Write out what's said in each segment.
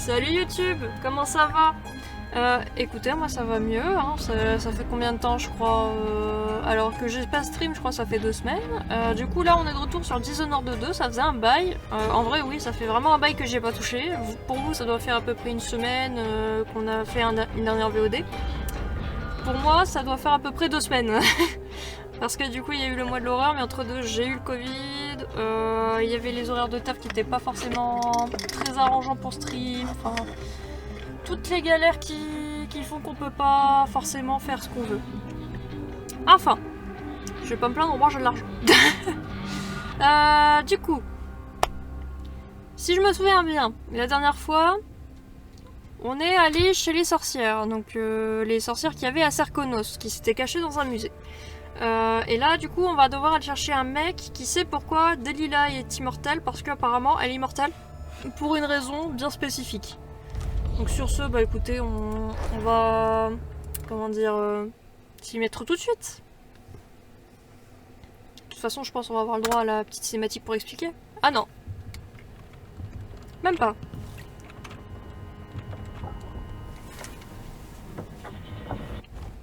Salut YouTube, comment ça va? Écoutez, moi ça va mieux, hein. Ça fait combien de temps je crois alors que j'ai pas stream, je crois que ça fait 2 semaines. Du coup là on est de retour sur Dishonored 2, ça faisait un bail. En vrai oui, ça fait vraiment un bail que j'ai pas touché. Pour vous ça doit faire à peu près une semaine qu'on a fait une dernière VOD. Pour moi ça doit faire à peu près 2 semaines. Parce que du coup il y a eu le mois de l'horreur, mais entre deux j'ai eu le Covid, il y avait les horaires de taf qui n'étaient pas forcément très arrangeants pour stream, enfin toutes les galères qui font qu'on peut pas forcément faire ce qu'on veut. Enfin, je vais pas me plaindre, moi j'ai de l'argent. Du coup, si je me souviens bien, la dernière fois, on est allé chez les sorcières, donc les sorcières qu'il y avait à Serkonos, qui s'étaient cachées dans un musée. Et là, du coup, on va devoir aller chercher un mec qui sait pourquoi Delilah est immortelle, parce qu'apparemment, elle est immortelle pour une raison bien spécifique. Donc sur ce, bah écoutez, on va, comment dire, s'y mettre tout de suite. De toute façon, je pense qu'on va avoir le droit à la petite cinématique pour expliquer. Ah non. Même pas.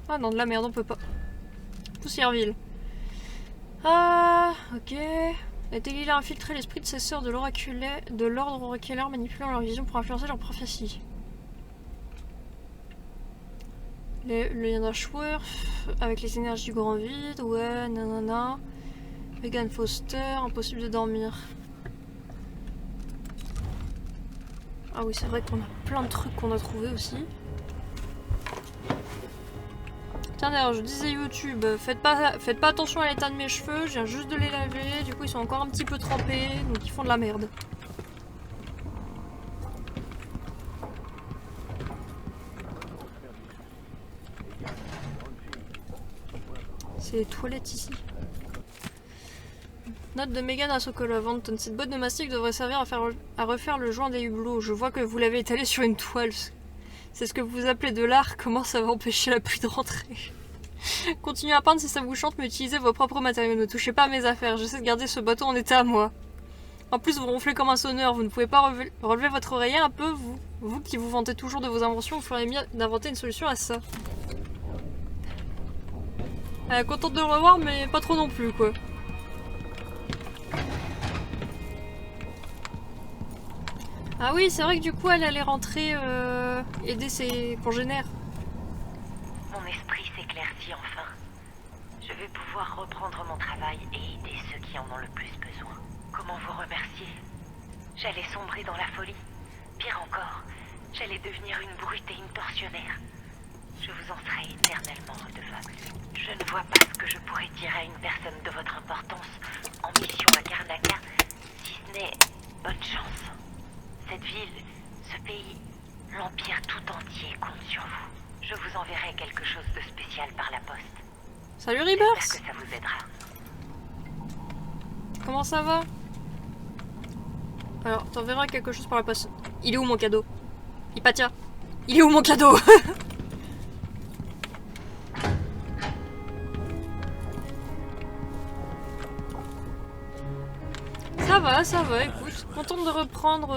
Ah non, de la merde, on peut pas. Poussièreville. Ah, ok. Delilah a infiltré l'esprit de ses sœurs de l'ordre oraculaire, manipulant leur vision pour influencer leur prophétie. Le lien d'Ashworth, avec les énergies du grand vide, ouais, nanana. Megan Foster, impossible de dormir. Ah oui, c'est vrai qu'on a plein de trucs qu'on a trouvé aussi. Tiens d'ailleurs, je disais YouTube, faites pas attention à l'état de mes cheveux, je viens juste de les laver, du coup ils sont encore un petit peu trempés, donc ils font de la merde. C'est les toilettes ici. Note de Megan à Sokolov. Anton, cette boîte de mastic devrait servir à refaire le joint des hublots. Je vois que vous l'avez étalé sur une toile. C'est ce que vous appelez de l'art. Comment ça va empêcher la pluie de rentrer? Continuez à peindre si ça vous chante, mais utilisez vos propres matériaux. Ne touchez pas à mes affaires. J'essaie de garder ce bateau en état à moi. En plus, vous ronflez comme un sonneur. Vous ne pouvez pas relever votre oreiller un peu, vous qui vous vantez toujours de vos inventions, vous feriez mieux d'inventer une solution à ça. Contente de le revoir, mais pas trop non plus, quoi. Ah oui, c'est vrai que du coup, elle allait rentrer aider ses congénères. Mon esprit s'éclaircit enfin. Je vais pouvoir reprendre mon travail et aider ceux qui en ont le plus besoin. Comment vous remercier? J'allais sombrer dans la folie. Pire encore, j'allais devenir une brute et une tortionnaire. Je vous en serai éternellement redevable. Je ne vois pas ce que je pourrais dire à une personne de votre importance en mission à Karnaca, si ce n'est bonne chance. Cette ville, ce pays, l'Empire tout entier compte sur vous. Je vous enverrai quelque chose de spécial par la poste. Salut Rebirth. J'espère que ça vous aidera. Comment ça va? Alors, t'enverras quelque chose par la poste. Il est où mon cadeau? Hypatia, il est où mon cadeau? Ça va, écoute. Contente de reprendre...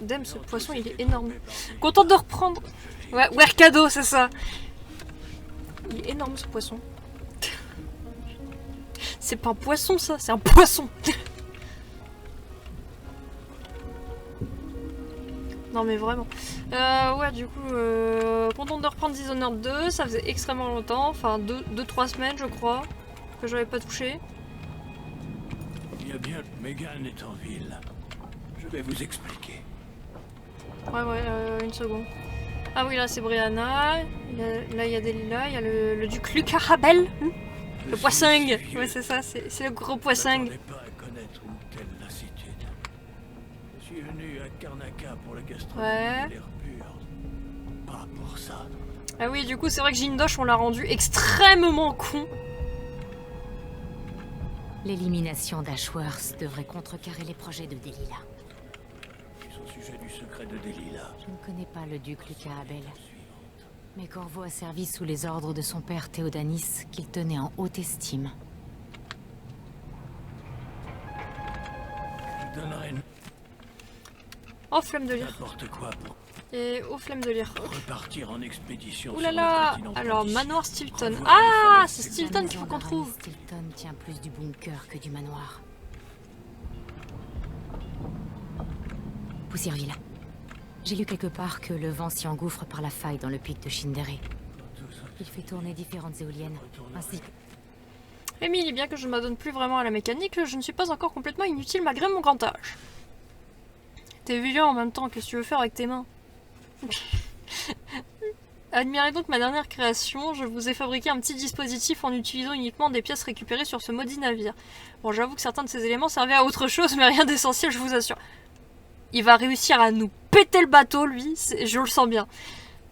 Damn, ce poisson, il est énorme. Contente de reprendre... Ouais, cadeau, c'est ça. Il est énorme, ce poisson. C'est pas un poisson, ça, c'est un poisson. Non, mais vraiment. Ouais, du coup, contente de reprendre Dishonored 2. Ça faisait extrêmement longtemps. Enfin, 2-3 semaines, je crois, que j'avais pas touché. Il y a bien, Megan est en ville. Je vais vous expliquer. Ouais, une seconde. Ah oui, là c'est Brianna. Là il y a Delilah, il y a le duc Lucarabel. Le poissing. Ouais, c'est ça, c'est le gros poissing. Je ne pas à connaître une telle lassitude. Je suis venu à Karnaca pour la gastronomie et l'air pur. Pas pour ça. Ah oui, du coup, c'est vrai que Jindosh, on l'a rendu extrêmement con. L'élimination d'Ashworth devrait contrecarrer les projets de Delilah. Ils sont sujets du secret de Delilah. Je ne connais pas le duc Lucarabel. Mais Corvo a servi sous les ordres de son père Théodanis, qu'il tenait en haute estime. Je donnerai une... Oh, flemme de lire. N'importe quoi pour Et oh, flemme de lire. repartir en expédition. Ouh là sur là. le continent Alors, d'ici. manoir Stilton. Revoir Ah, les c'est falaises. Stilton qu'il faut qu'on trouve. Stilton tient plus du bunker que du manoir. Poussièreville. J'ai lu quelque part que le vent s'y engouffre par la faille dans le pic de Shindere. Il fait tourner différentes éoliennes, ainsi que... Émilie, bien que je ne m'adonne plus vraiment à la mécanique, je ne suis pas encore complètement inutile malgré mon grand âge. T'es vieux en même temps, qu'est-ce que tu veux faire avec tes mains? Admirez donc ma dernière création, je vous ai fabriqué un petit dispositif en utilisant uniquement des pièces récupérées sur ce maudit navire. Bon, j'avoue que certains de ces éléments servaient à autre chose, mais rien d'essentiel, je vous assure. Il va réussir à nous péter le bateau, lui, je le sens bien.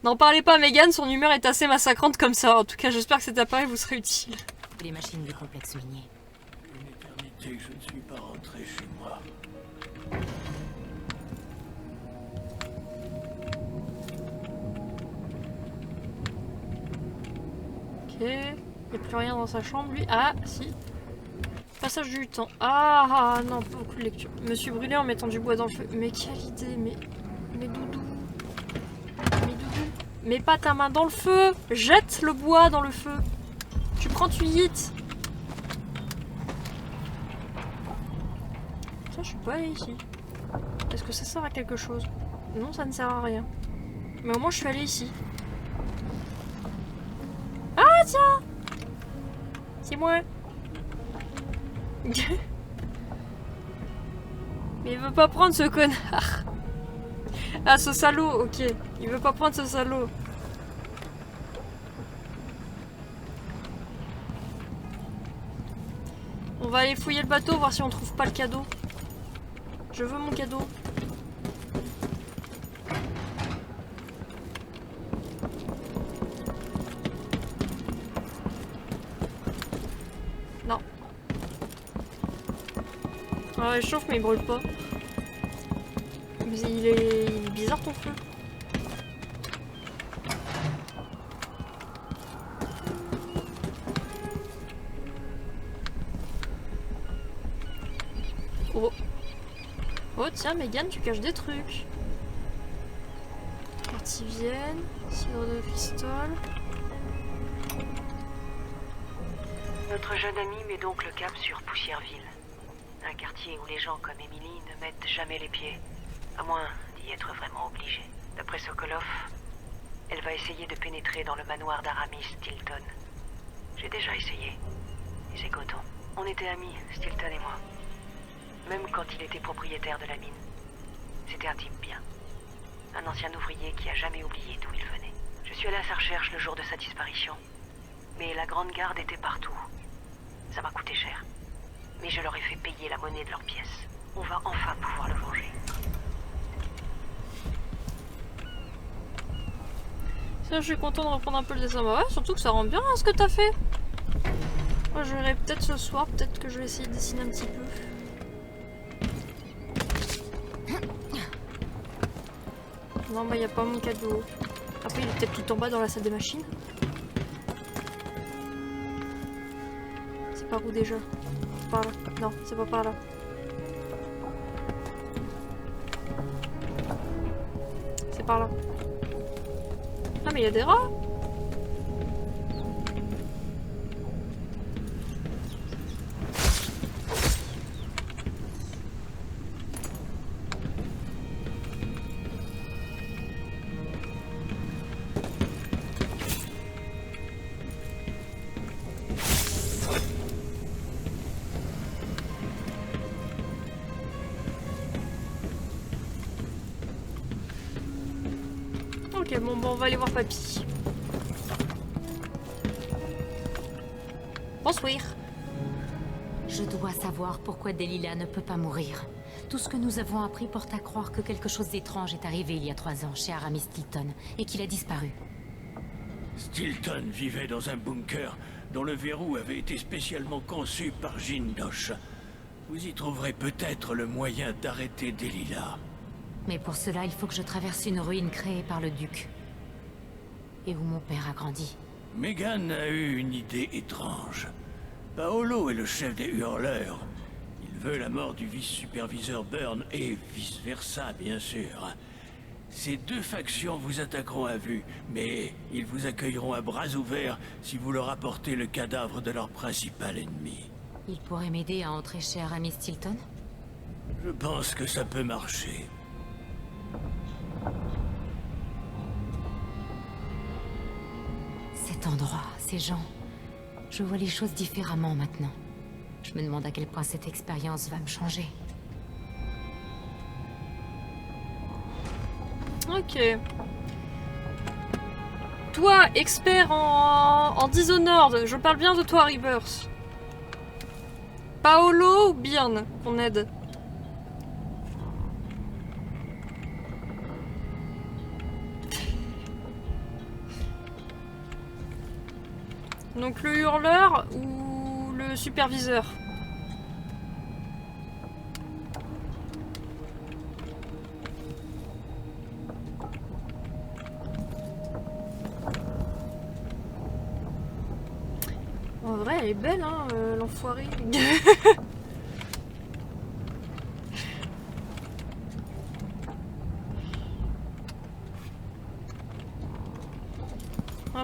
N'en parlez pas à Megan, son humeur est assez massacrante comme ça. En tout cas, j'espère que cet appareil vous sera utile. les machines du complexe minier. Une éternité que je ne suis pas rentré chez moi. Ok, il n'y a plus rien dans sa chambre, lui. Ah, si. Passage du temps. Ah, non, pas beaucoup de lecture. Me suis brûlé en mettant du bois dans le feu. Mais quelle idée, mais doudou. Mais doudou. Mets pas ta main dans le feu. Jette le bois dans le feu. Tu prends, tu yites. Ça, je suis pas allée ici. Est-ce que ça sert à quelque chose? Non, ça ne sert à rien. Mais au moins, je suis allée ici. Ah, tiens! C'est moi. Mais il veut pas prendre ce connard. Ah, ce salaud, ok. Il veut pas prendre ce salaud. On va aller fouiller le bateau, voir si on trouve pas le cadeau. Je veux mon cadeau. Non. Ah, il chauffe mais il brûle pas. Mais il est bizarre ton feu. Oh. Oh tiens Megan, tu caches des trucs. Cartivienne, cidre de cristal. Notre jeune ami met donc le cap sur Poussièreville. Un quartier où les gens comme Emily ne mettent jamais les pieds. À moins d'y être vraiment obligés. D'après Sokolov, elle va essayer de pénétrer dans le manoir d'Aramis Stilton. J'ai déjà essayé. Et c'est coton. On était amis, Stilton et moi. Même quand il était propriétaire de la mine. C'était un type bien. Un ancien ouvrier qui a jamais oublié d'où il venait. Je suis allé à sa recherche le jour de sa disparition. Mais la Grande Garde était partout. Ça m'a coûté cher. Mais je leur ai fait payer la monnaie de leurs pièces. On va enfin pouvoir le venger. Ça, je suis content de reprendre un peu le dessin. Bah ouais, surtout que ça rend bien à ce que t'as fait. Moi, je verrai peut-être ce soir, peut-être que je vais essayer de dessiner un petit peu. Non, bah, y a pas mon cadeau. Après, il est peut-être tout en bas dans la salle des machines. C'est par où déjà? Par là. Non, c'est pas par là. C'est par là. Ah, mais il y a des rats! Ok, bon, on va aller voir papy. Bonsoir. Je dois savoir pourquoi Delilah ne peut pas mourir. Tout ce que nous avons appris porte à croire que quelque chose d'étrange est arrivé il y a 3 ans chez Aramis Stilton et qu'il a disparu. Stilton vivait dans un bunker dont le verrou avait été spécialement conçu par Jindosh. Vous y trouverez peut-être le moyen d'arrêter Delilah. Mais pour cela, il faut que je traverse une ruine créée par le duc. Et où mon père a grandi. Megan a eu une idée étrange. Paolo est le chef des hurleurs. Il peu la mort du vice-superviseur Byrne et vice-versa, bien sûr. Ces deux factions vous attaqueront à vue, mais ils vous accueilleront à bras ouverts si vous leur apportez le cadavre de leur principal ennemi. Il pourrait m'aider à entrer chez Aramis Stilton? Je pense que ça peut marcher. Cet endroit, ces gens... Je vois les choses différemment maintenant. Je me demande à quel point cette expérience va me changer. Ok. Toi, expert en Dishonored, je parle bien de toi, Rebirth. Paolo ou Byrne qu'on aide? Donc le hurleur ou le superviseur? En vrai, elle est belle, hein, l'enfoiré.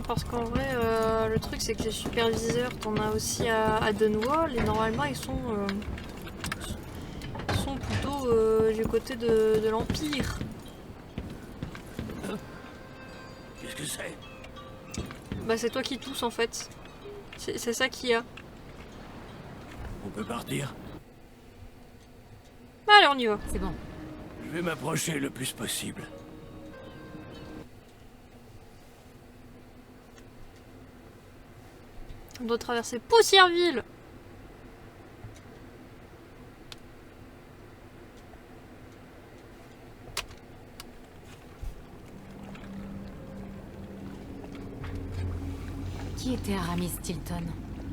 Parce qu'en vrai, le truc c'est que les superviseurs, t'en as aussi à Dunwall et normalement ils sont plutôt du côté de l'Empire. Qu'est-ce que c'est? Bah c'est toi qui tousses en fait. C'est ça qu'il y a. On peut partir? Allez, on y va. C'est bon. Je vais m'approcher le plus possible. On doit traverser Poussièreville. Qui était Aramis Stilton,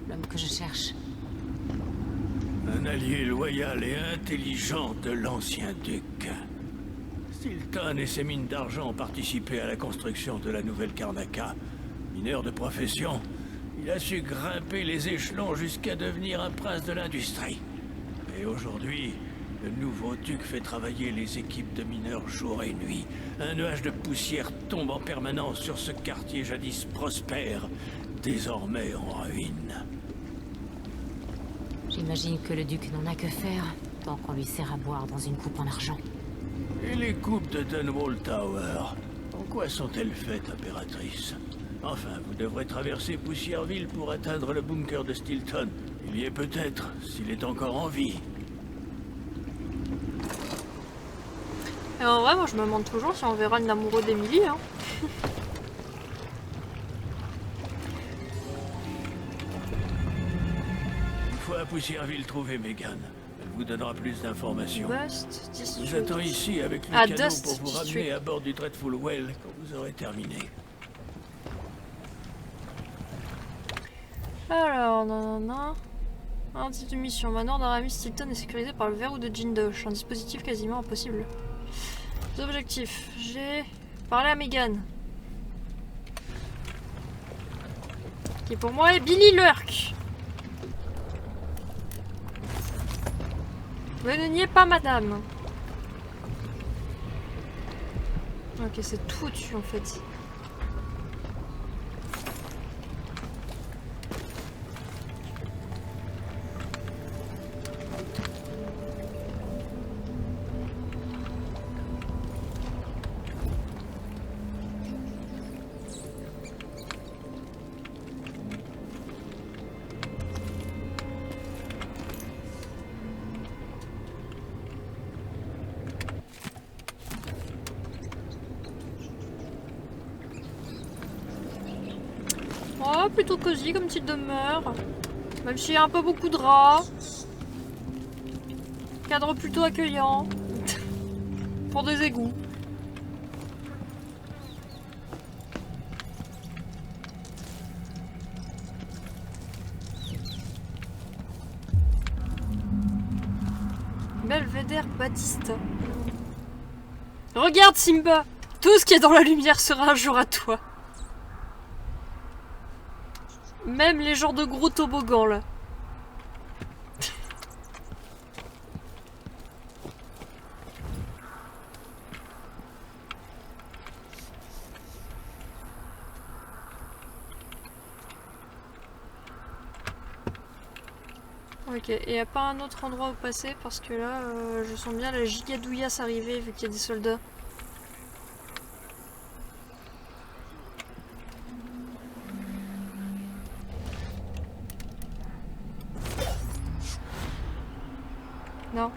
l'homme que je cherche? Un allié loyal et intelligent de l'ancien duc. Stilton et ses mines d'argent ont participé à la construction de la nouvelle Karnaca. Mineur de profession, il a su grimper les échelons jusqu'à devenir un prince de l'industrie. Et aujourd'hui, le nouveau duc fait travailler les équipes de mineurs jour et nuit. Un nuage de poussière tombe en permanence sur ce quartier jadis prospère, désormais en ruine. J'imagine que le duc n'en a que faire, tant qu'on lui sert à boire dans une coupe en argent. Et les coupes de Dunwall Tower, en quoi sont-elles faites, impératrice? Enfin, vous devrez traverser Poussièreville pour atteindre le bunker de Stilton. Il y est peut-être, s'il est encore en vie. Et en vrai, moi je me demande toujours si on verra l'amoureux d'Emily. Hein. Une fois à Poussièreville, trouvez Megan. Elle vous donnera plus d'informations. Dust, Je vous attends ici avec le canot Dust pour vous District. ramener à bord du Dreadful Well quand vous aurez terminé. Alors, nanana. Un titre de mission. Manoir d'Aramis Stilton est sécurisé par le verrou de Jindosh, un dispositif quasiment impossible. Les objectifs. J'ai parlé à Megan. Qui pour moi est Billy Lurk. Vous ne niez pas, madame. Ok, c'est tout au-dessus en fait. Oh, plutôt cosy comme petite demeure. Même s'il y a un peu beaucoup de rats. Cadre plutôt accueillant. Pour des égouts. Belvédère Baptiste. Regarde Simba. Tout ce qui est dans la lumière sera un jour à toi. Même les genres de gros toboggans là. Ok, et y a pas un autre endroit où passer parce que là, je sens bien la gigadouillasse arriver vu qu'il y a des soldats. Non.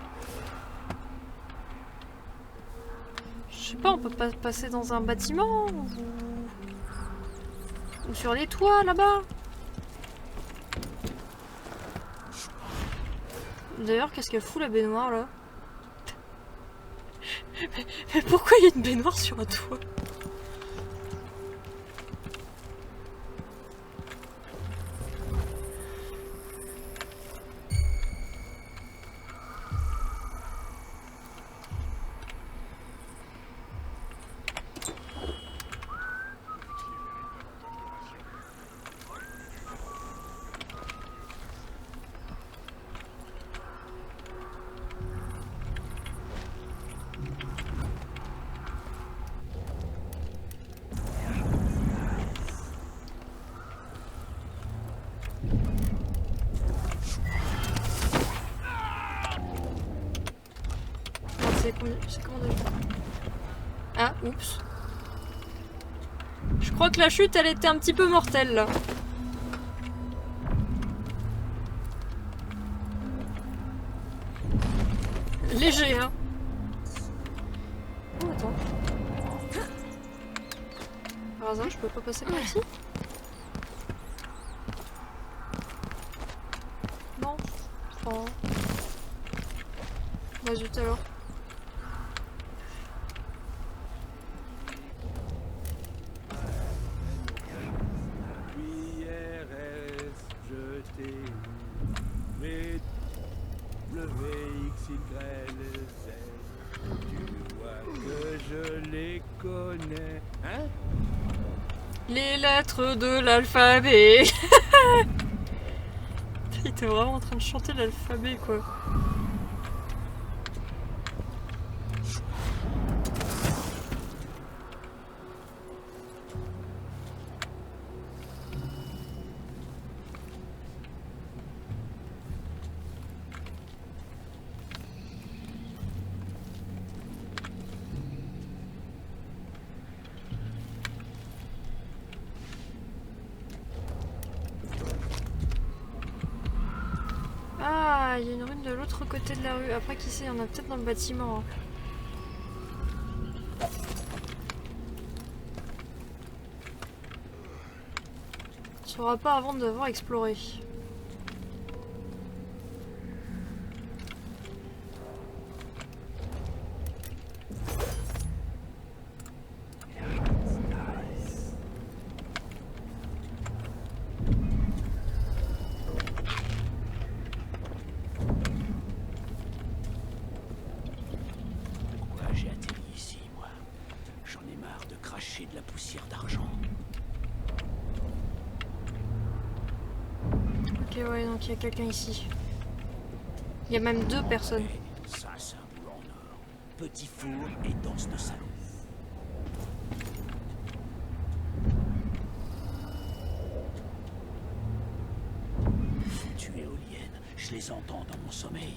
Je sais pas, on peut pas passer dans un bâtiment ou sur les toits là-bas. D'ailleurs, qu'est-ce qu'elle fout la baignoire là? Mais pourquoi il y a une baignoire sur un toit? C'est comment déjà? Ah, oups. Je crois que la chute, elle était un petit peu mortelle, là. Léger, hein. Oh, attends. Par hasard, je peux pas passer par ici? Non. Oh. Bah zut alors. Les lettres de l'alphabet. Il était vraiment en train de chanter l'alphabet, quoi. Ah, il y a une rune de l'autre côté de la rue. Après, qui sait, il y en a peut-être dans le bâtiment. Hein. On ne saura pas avant d'avoir exploré. De la poussière d'argent. Ok, ouais, donc il y a quelqu'un ici. Il y a même deux personnes. Ça, c'est un boulot en or. Petit four et danse de salon. Foutues éoliennes, je les entends dans mon sommeil.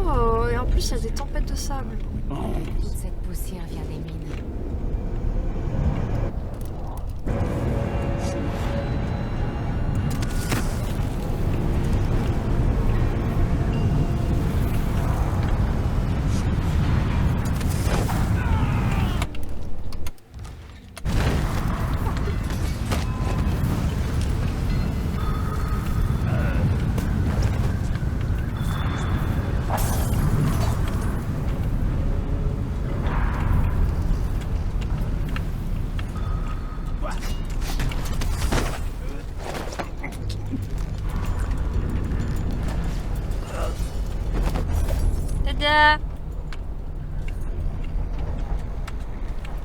Oh, et en plus, il y a des tempêtes de sable. Toute cette poussière vient des mines.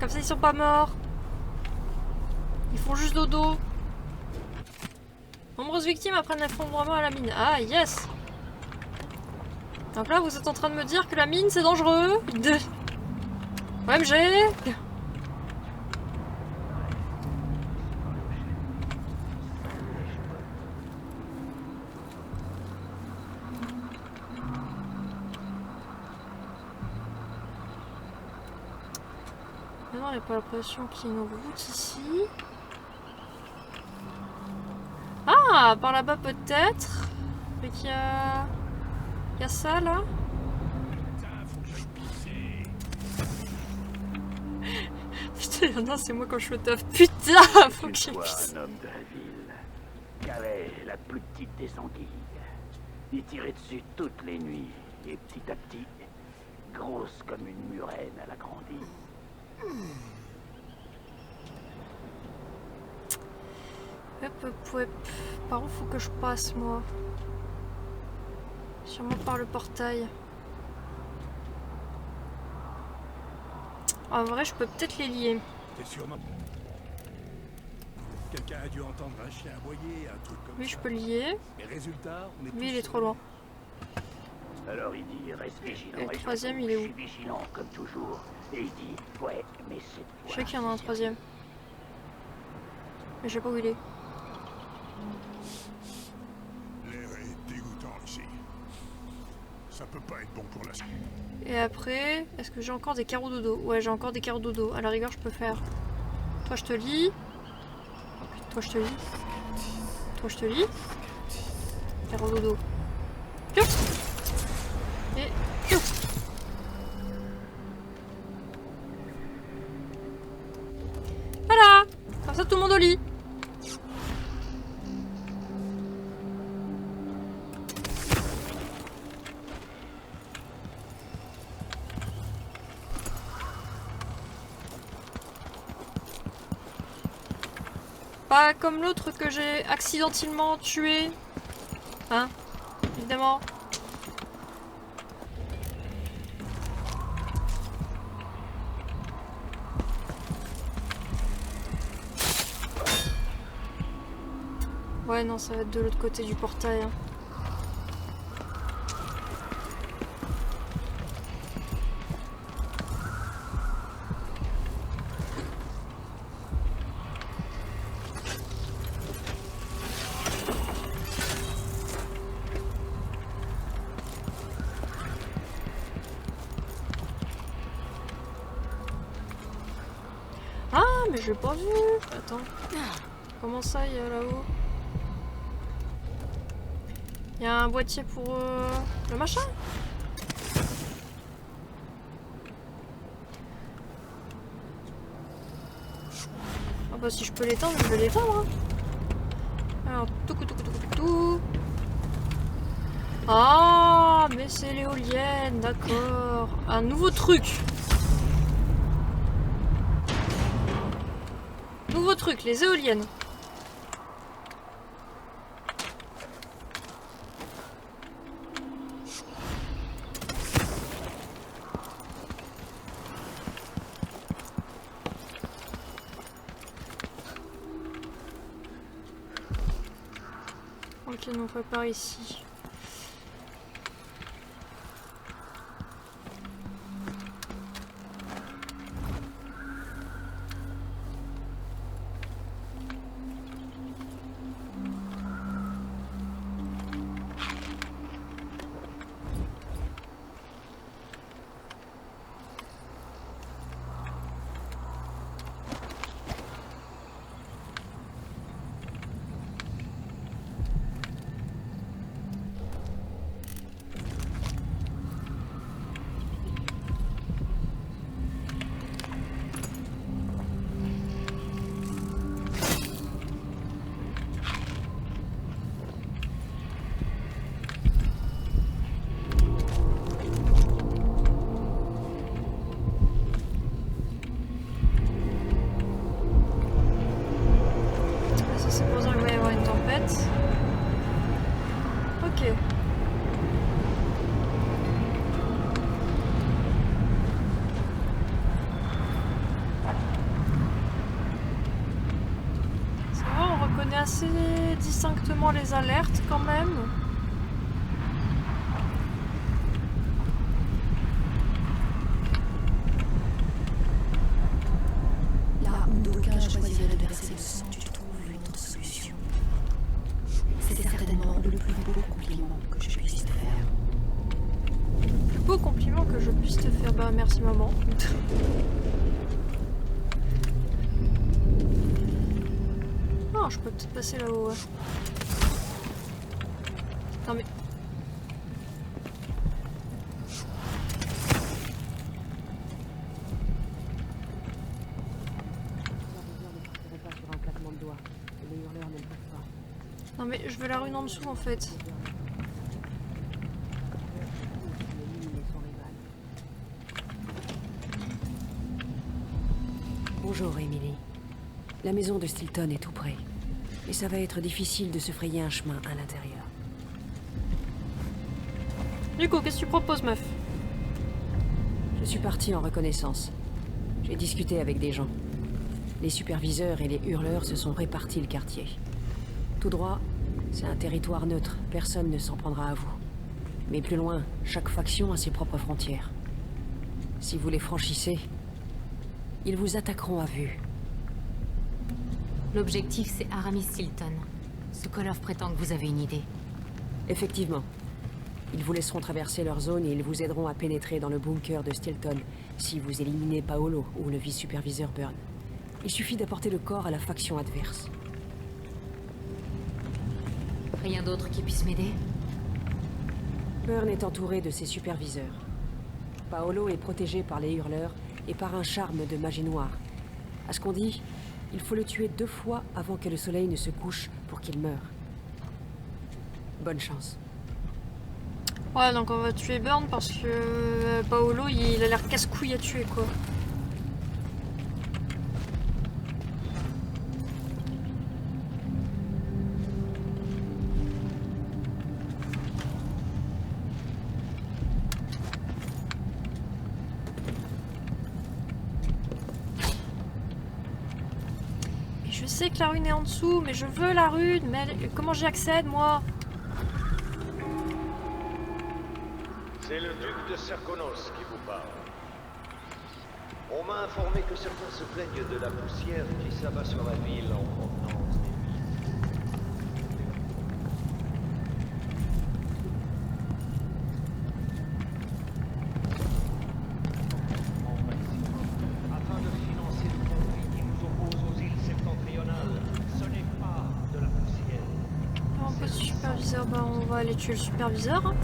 Comme ça, ils sont pas morts. Ils font juste dodo. Nombreuses victimes après un effondrement à la mine. Ah, yes! Donc là, vous êtes en train de me dire que la mine, c'est dangereux? OMG! non, j'ai pas l'impression qu'il y ait une route ici. Ah, par là-bas peut-être. Mais qu'il y a... Il y a ça là. Putain, il y en a, c'est moi quand je suis au taf. Putain, faut que j'y pisse. Un homme de la ville. Calais, la plus petite des anguilles. Y tirait dessus toutes les nuits. Et petit à petit, grosse comme une murène, elle a grandi. Hop, hop, hop. Par où faut que je passe, moi? Sûrement par le portail. En vrai, je peux peut-être les lier. T'es sûrement... Quelqu'un a dû entendre un chien aboyer, un truc comme Lui, ça. je peux le lier. Et résultat, on est Lui, il tous est trop loin. Alors il dit, reste vigilant. Et le et troisième, surtout, il est où? Je suis vigilant, comme toujours. Et il dit, ouais, mais c'est... Je sais qu'il y en a un troisième. Mais je sais pas où il est. L'air est dégoûtant ici. Ça peut pas être bon pour la... Et après, est-ce que j'ai encore des carreaux dodo? Ouais, j'ai encore des carreaux dodo. À la rigueur, je peux faire. Toi, je te lis. Toi, je te lis. Toi, je te lis. Carreau dodo. Piou. Et piou. Voilà. Comme ça, tout le monde au lit. Pas comme l'autre que j'ai accidentellement tué. Hein? Évidemment. Ouais, non, ça va être de l'autre côté du portail. Hein. Ah, mais je l'ai pas vu. Attends. Comment ça, il y a là-haut? Il y a un boîtier pour le machin? Ah bah si je peux l'éteindre, je vais l'éteindre. Hein. Alors, tout. Ah, mais c'est l'éolienne, d'accord. Un nouveau truc. Nouveau truc, les éoliennes. Ok, on prépare ici. Ok. Ça va, on reconnaît assez distinctement les alertes quand même. Là où d'aucuns choisiraient de verser le sang, tu trouves une autre solution. C'est certainement le plus beau compliment que je puisse te faire. Le plus beau compliment que je puisse te faire. Bah merci maman. je peux peut-être passer là-haut, ouais. Non mais... Non mais je veux la rune en dessous en fait. Bonjour, Emily. La maison de Stilton est tout près. Et ça va être difficile de se frayer un chemin à l'intérieur. Du coup, qu'est-ce que tu proposes, meuf? Je suis partie en reconnaissance. J'ai discuté avec des gens. Les superviseurs et les hurleurs se sont répartis le quartier. Tout droit, c'est un territoire neutre. Personne ne s'en prendra à vous. Mais plus loin, chaque faction a ses propres frontières. Si vous les franchissez, ils vous attaqueront à vue. L'objectif, c'est Aramis Stilton. Sokolov prétend que vous avez une idée. Effectivement. Ils vous laisseront traverser leur zone et ils vous aideront à pénétrer dans le bunker de Stilton si vous éliminez Paolo ou le vice-superviseur Burn. Il suffit d'apporter le corps à la faction adverse. Rien d'autre qui puisse m'aider? Burn est entouré de ses superviseurs. Paolo est protégé par les hurleurs et par un charme de magie noire. À ce qu'on dit, il faut le tuer 2 fois avant que le soleil ne se couche pour qu'il meure. Bonne chance. Ouais, donc on va tuer Burn parce que Paolo, il a l'air casse-couille à tuer, quoi. Mais je sais que la rune est en dessous, mais je veux la rune, mais comment j'y accède, moi? C'est le duc de Serkonos qui vous parle. On m'a informé que certains se plaignent de la poussière qui s'abat sur la ville en provenance des mines. Afin de financer le conflit qui nous oppose aux îles septentrionales, ce n'est pas de la poussière. Un peu de superviseur, bah on va aller tuer le superviseur. Hein.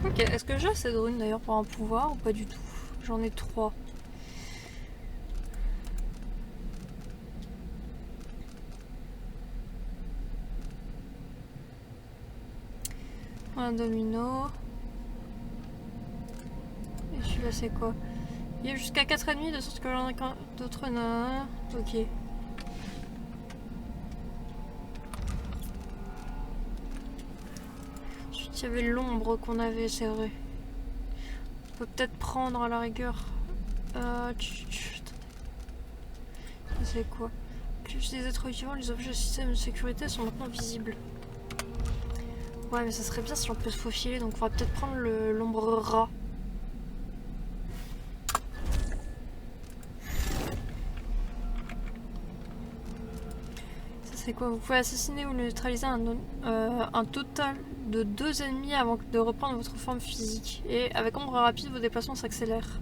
Ok, est-ce que j'ai assez de runes d'ailleurs pour un pouvoir ou pas du tout? J'en ai 3. Un domino. Et celui-là c'est quoi? Il y a jusqu'à 4,5 de sorte que j'en ai qu'un d'autres nains. Ok. Ensuite il y avait l'ombre qu'on avait, c'est vrai. On peut peut-être prendre à la rigueur. C'est quoi? Plus des êtres vivants, les objets du système de sécurité sont maintenant visibles. Ouais, mais ça serait bien si on peut se faufiler, donc on va peut-être prendre l'ombre rat. Ça c'est quoi? Vous pouvez assassiner ou neutraliser un total de 2 ennemis avant de reprendre votre forme physique. Et avec ombre rapide, vos déplacements s'accélèrent.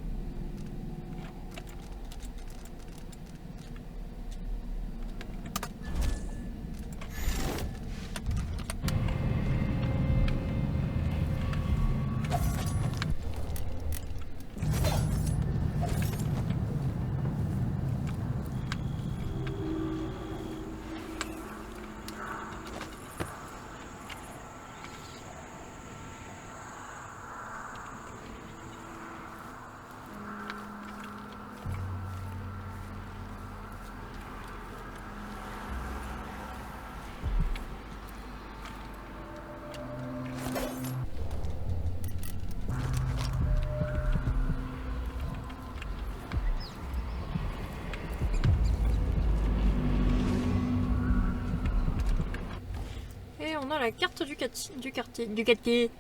on a la carte du quartier.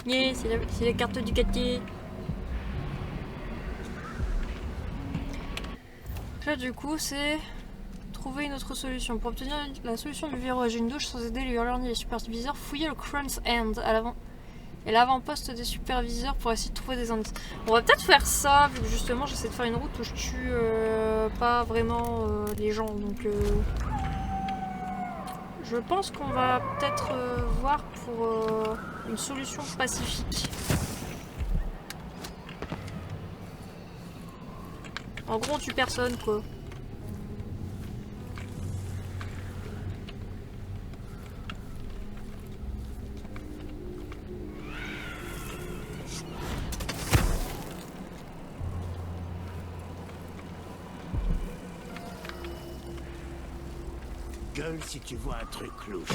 Yeah, c'est la carte du quartier. Là, du coup, c'est trouver une autre solution. Pour obtenir la solution du verrouillage d'une douche sans aider les hurleurs ni les superviseurs, fouiller le Crown's End à l'avant. Et l'avant-poste des superviseurs pour essayer de trouver des indices. On va peut-être faire ça, vu que justement j'essaie de faire une route où je tue pas vraiment les gens. Donc je pense qu'on va peut-être voir pour une solution pacifique. En gros on tue personne quoi. Gueule si tu vois un truc louche.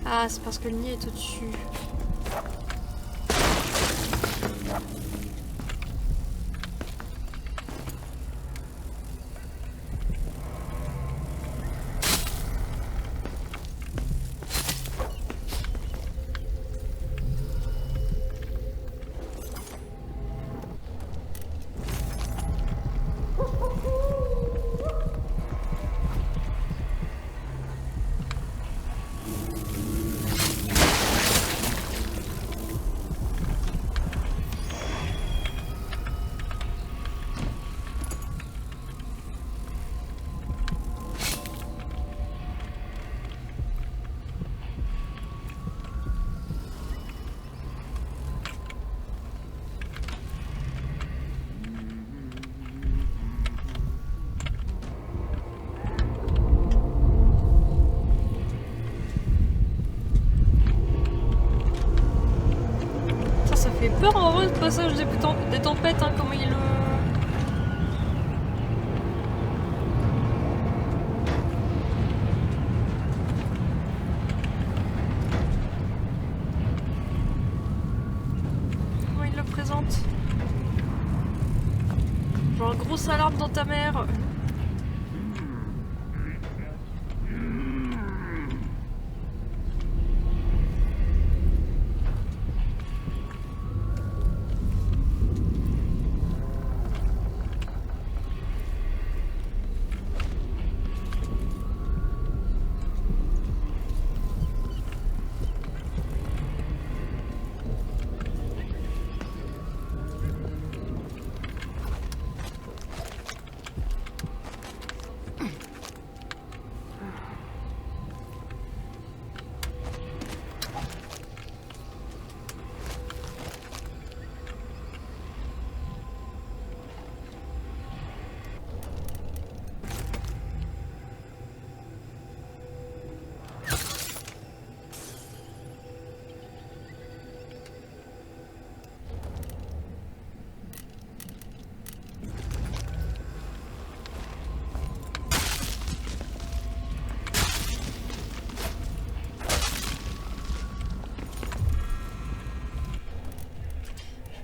Ah, c'est parce que le nid est au-dessus. Peur en vrai le passage des tempêtes, hein, comment il le présente. Genre grosse alarme dans ta mère.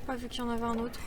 Pas vu qu'il y en avait un autre.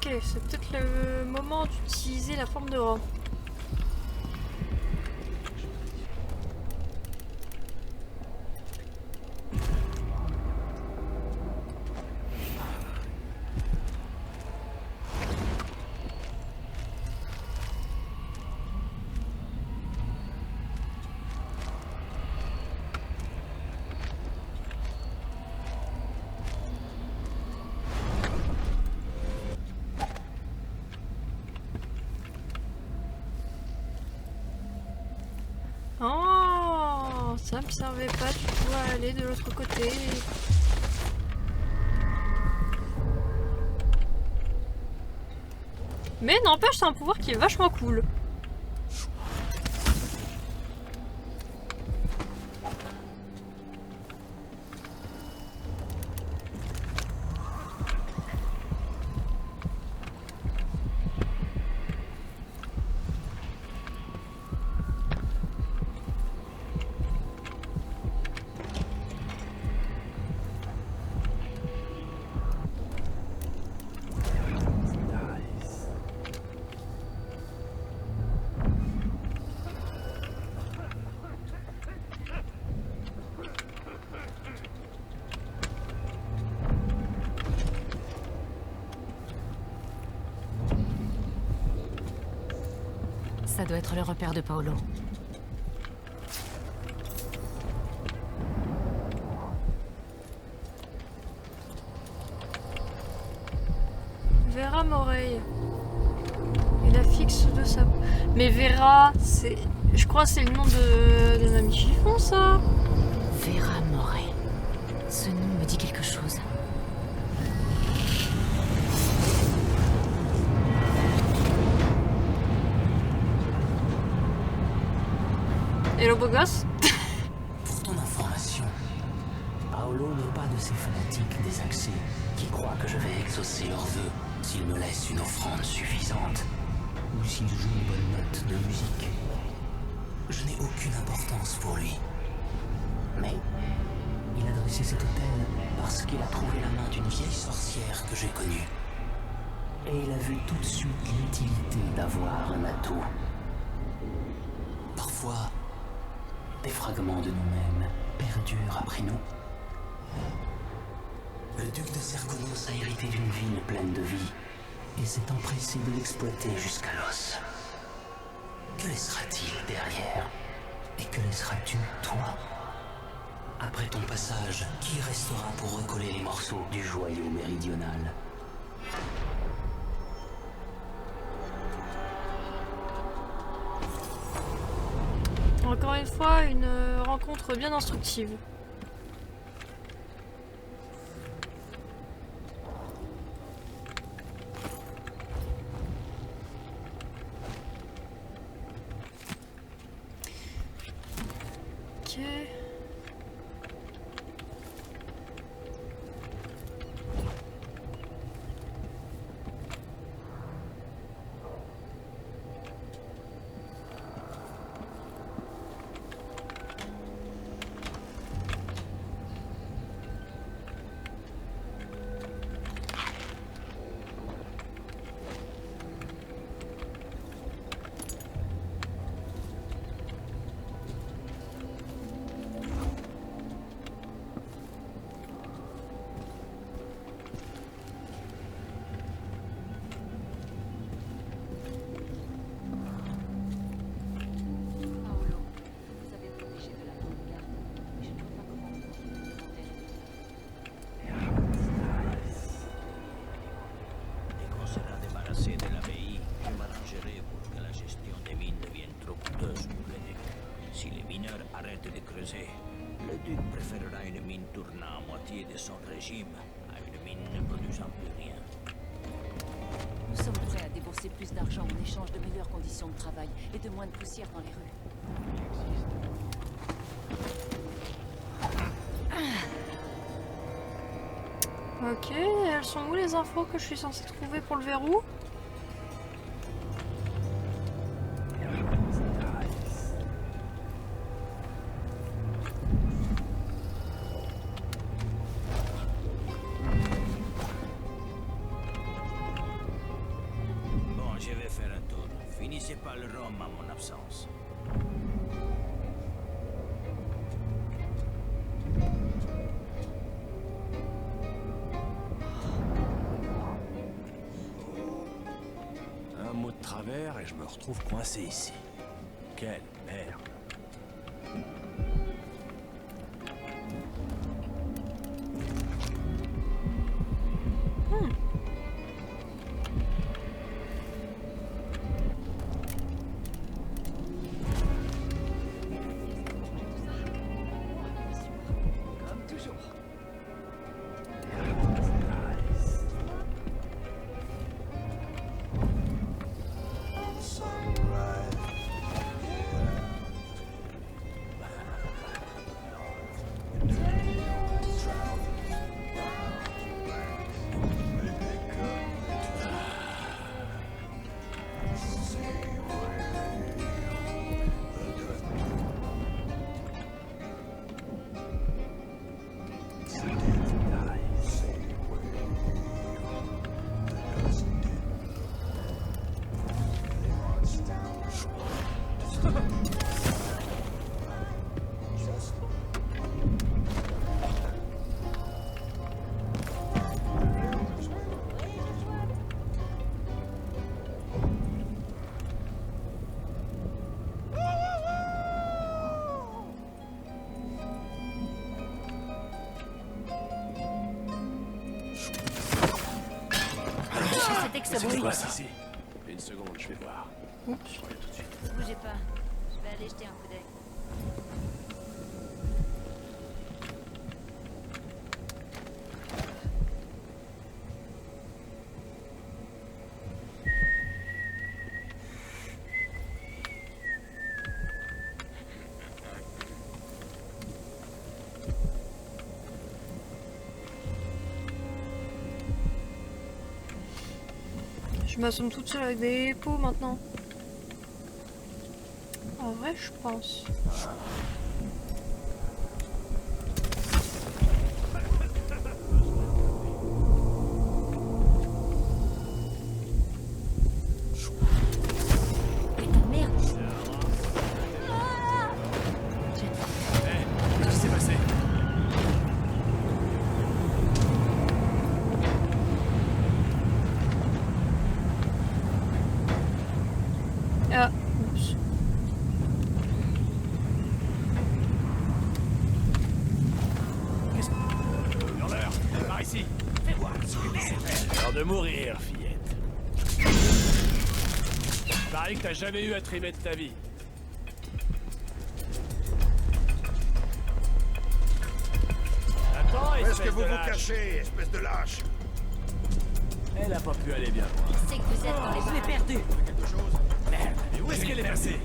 Ok, c'est peut-être le moment d'utiliser la forme de rat. Oh, ça me servait pas du tout à aller de l'autre côté. Mais n'empêche, c'est un pouvoir qui est vachement cool. Ça doit être le repère de Paolo. Vera Morey. Une affixe de sa... Mais Vera, c'est... Je crois que c'est le nom de Mamie Chiffon, ça. Vera Morey. Ce nom me dit quelque chose. Et le beau gosse? Pour ton information, Paolo n'est pas de ces fanatiques désaxés qui croient que je vais exaucer leurs vœux s'ils me laissent une offrande suffisante ou s'ils jouent une bonne note de musique. Je n'ai aucune importance pour lui. Mais il a dressé cet hôtel parce qu'il a trouvé la main d'une vieille sorcière que j'ai connue. Et il a vu tout de suite l'utilité d'avoir un atout. Parfois, des fragments de nous-mêmes perdurent après nous. Le duc de Serkonos a hérité d'une ville pleine de vie et s'est empressé de l'exploiter jusqu'à l'os. Que laissera-t-il derrière? Et que laisseras-tu, toi? Après ton passage, qui restera pour recoller les morceaux du joyau méridional? Encore une fois, une rencontre bien instructive. Ok. Le duc préférera une mine tournant à moitié de son régime à une mine ne produisant plus rien. Nous sommes prêts à débourser plus d'argent en échange de meilleures conditions de travail et de moins de poussière dans les rues. Ok, elles sont où les infos que je suis censée trouver pour le verrou? Tom à mon absence. Un mot de travers et je me retrouve coincé ici. Quelle merde. C'est quoi ça? Une seconde, je vais voir. Oups. Je reviens tout de suite. Bougez pas. Je vais aller jeter un coup d'œil. Je m'assomme toute seule avec des pots maintenant. En vrai, je pense. Qu'est-ce qui s'est passé? Ah, oups. Hurleur, par ici. Fais voir ce que c'est fait. L'heure de mourir, fillette. Pareil que t'as jamais eu à trimer de ta vie. Attends, Est-ce que espèce vous de vous lâche. cachez, espèce de lâche? Elle a pas pu aller bien loin. C'est que vous êtes dans les baraques. perdu. Quelque chose? Merde, mais où est-ce qu'elle est passée?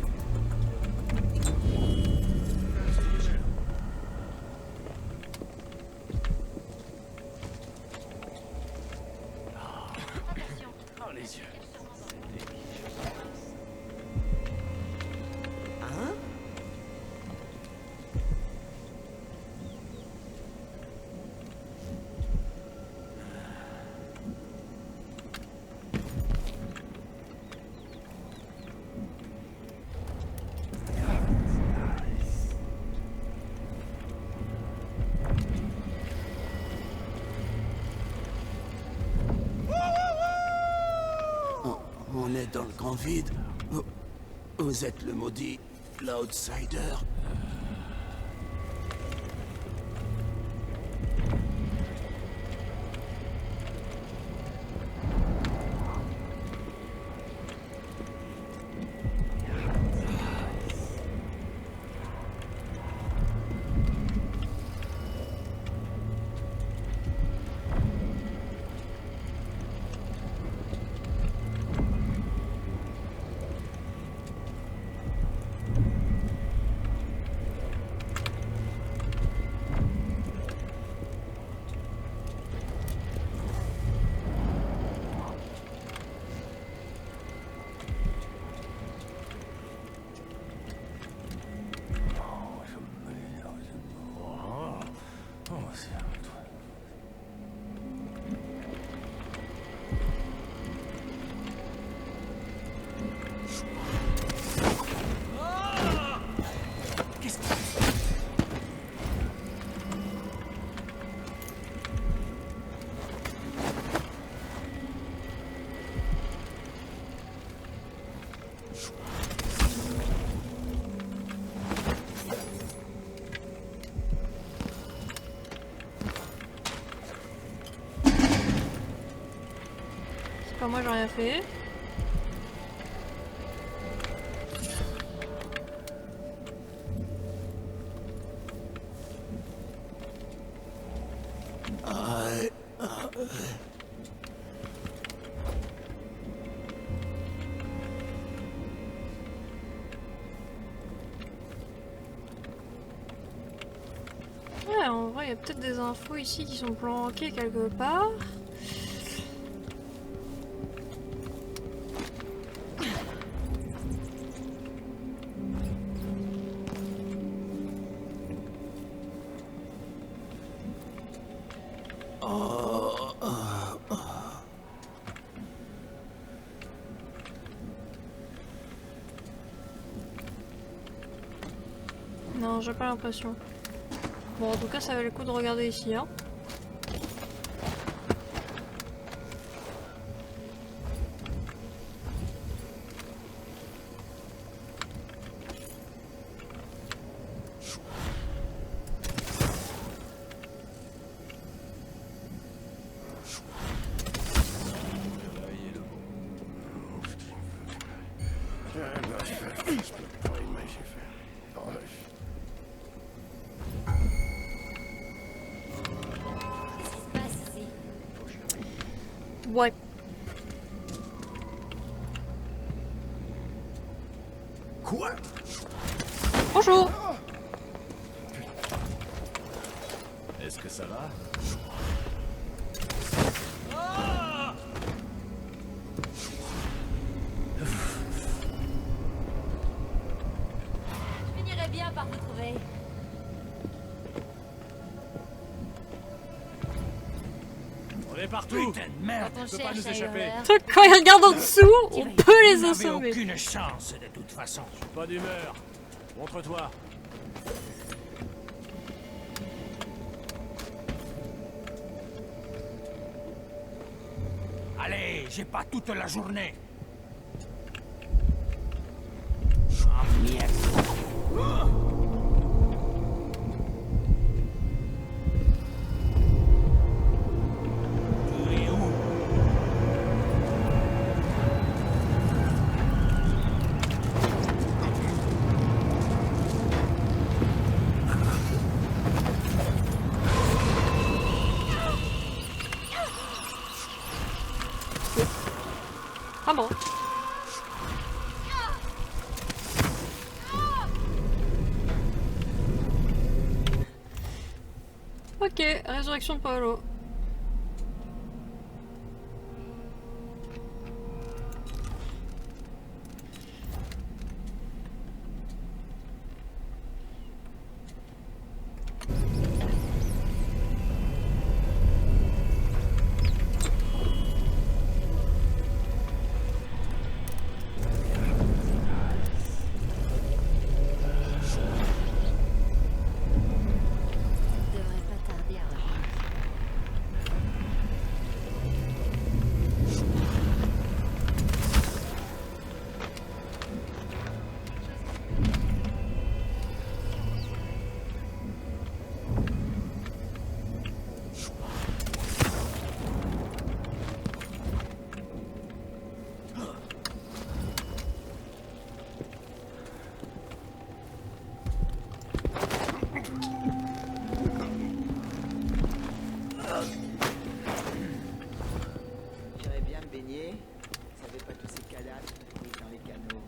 Oh, les yeux. Hein? On est dans le grand vide. Vous êtes le maudit, l'outsider. Enfin, moi j'ai rien fait. Ouais, en vrai, il y a peut-être des infos ici qui sont planquées quelque part. Non, j'ai pas l'impression. Bon, en tout cas, ça valait le coup de regarder ici, hein. Ouais. Quoi? Bonjour. Est-ce que ça va? Je finirais bien par vous trouver. On est partout! Putain de merde! Quand on peut pas cherche nous à échapper. hurler. Quand ils regardent en dessous, on peut les Vous n'avez assommer. aucune chance de toute façon. Pas d'humeur. Montre-toi. Allez, j'ai pas toute la journée. Ah merde. Tu es où? Ah bon. Ok, résurrection de Paolo. Devrait pas tarder à revenir. J'irais bien me baigner. Ça fait pas tous ces cadavres qui coulent dans les canaux.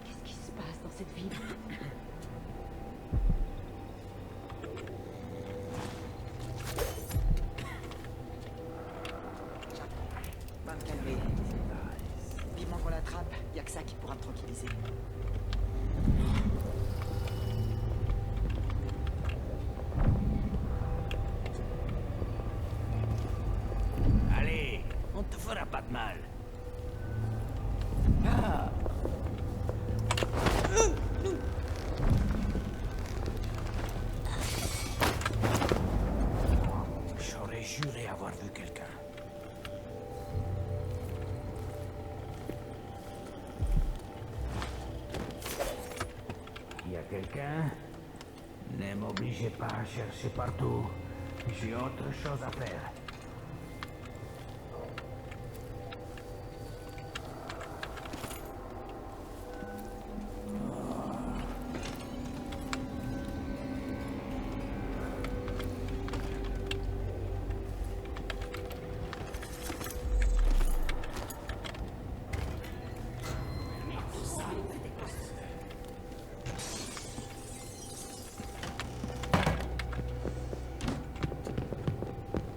Qu'est-ce qui se passe dans cette ville? Va me calmer. Vivement qu'on l'attrape, y a que ça qui pourra me tranquilliser. Allez, on te fera pas de mal. J'aurais juré avoir vu quelqu'un. Y a quelqu'un? Ne m'obligez pas à chercher partout. J'ai autre chose à faire.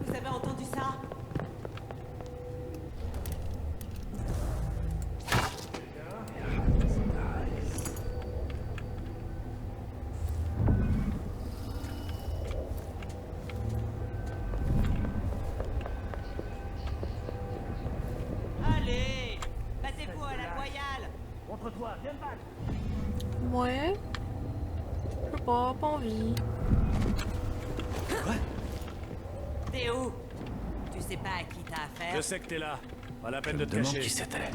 Vous avez entendu ça? Allez, battez-vous à la loyale. Montre-toi, viens me battre. Ouais. Je sais pas envie. T'es où? Tu sais pas à qui t'as affaire? Je sais que t'es là. Pas la peine Je de me te demande cacher. qui c'était.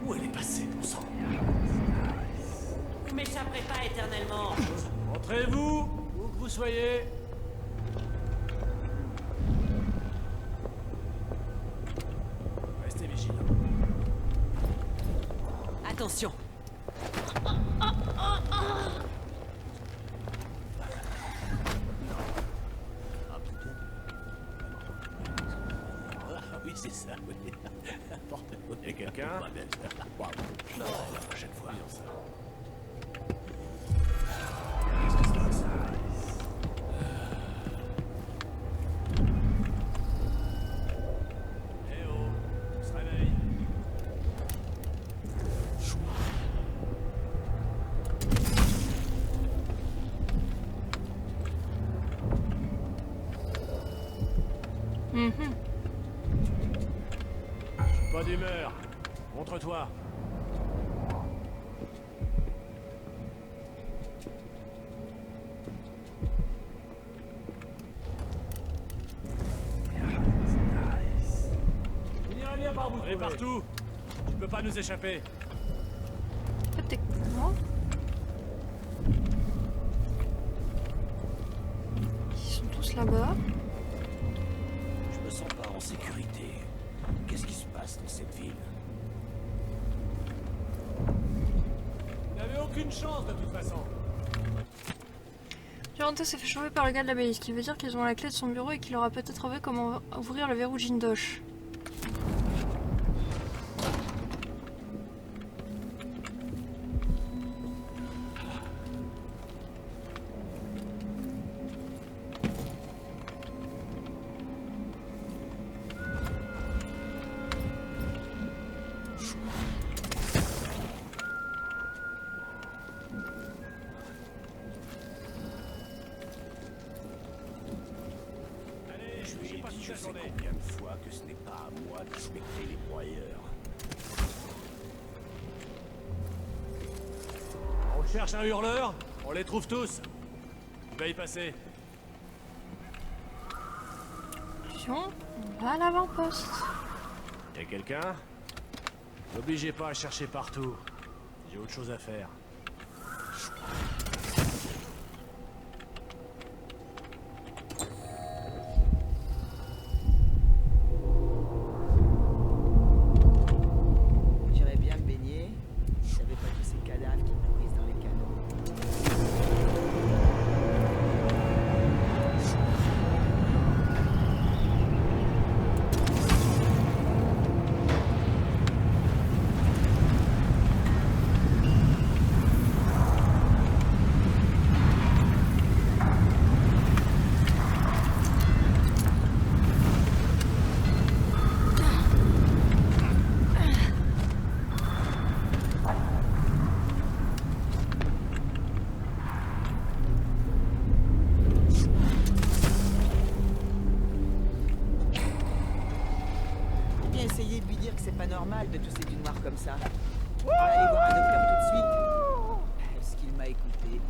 Où elle est passée, mon sang? Vous m'échapperez pas éternellement. Montrez-vous, où que vous soyez. Restez vigilants. Attention. Ah oui, c'est ça, oui. N'importe quoi. Y'a quelqu'un? Waouh. Non, la prochaine fois. Qu'est-ce que c'est que ça? Eh oh, on se réveille. Mhm. Pas d'humeur. Montre-toi. On ira bien par vous. On est partout. Tu peux pas nous échapper. Techniquement. Ils sont tous là-bas. Je me sens pas en sécurité. Qu'est-ce qui se passe dans cette ville? Vous n'avez aucune chance de toute façon. Durante s'est fait chauffer par le gars de l'abbaye, ce qui veut dire qu'ils ont la clé de son bureau et qu'il aura peut-être trouvé comment ouvrir le verrou Jindosh. Allez, Je lui j'ai ai pas dit toute je la sais journée. combien de fois que ce n'est pas à moi de respecter les broyeurs. On cherche un hurleur, on les trouve tous. Tu vas y passer. Attention, on va à l'avant-poste. Y'a quelqu'un? N'obligez pas à chercher partout. J'ai autre chose à faire. J'irais bien me baigner. Je savais pas tous ces cadavres qui pourrissent dans les canaux. Faut bien essayer de lui dire que c'est pas normal de tousser du noir comme ça. On va aller voir un docteur tout de suite. Est-ce qu'il m'a écouté?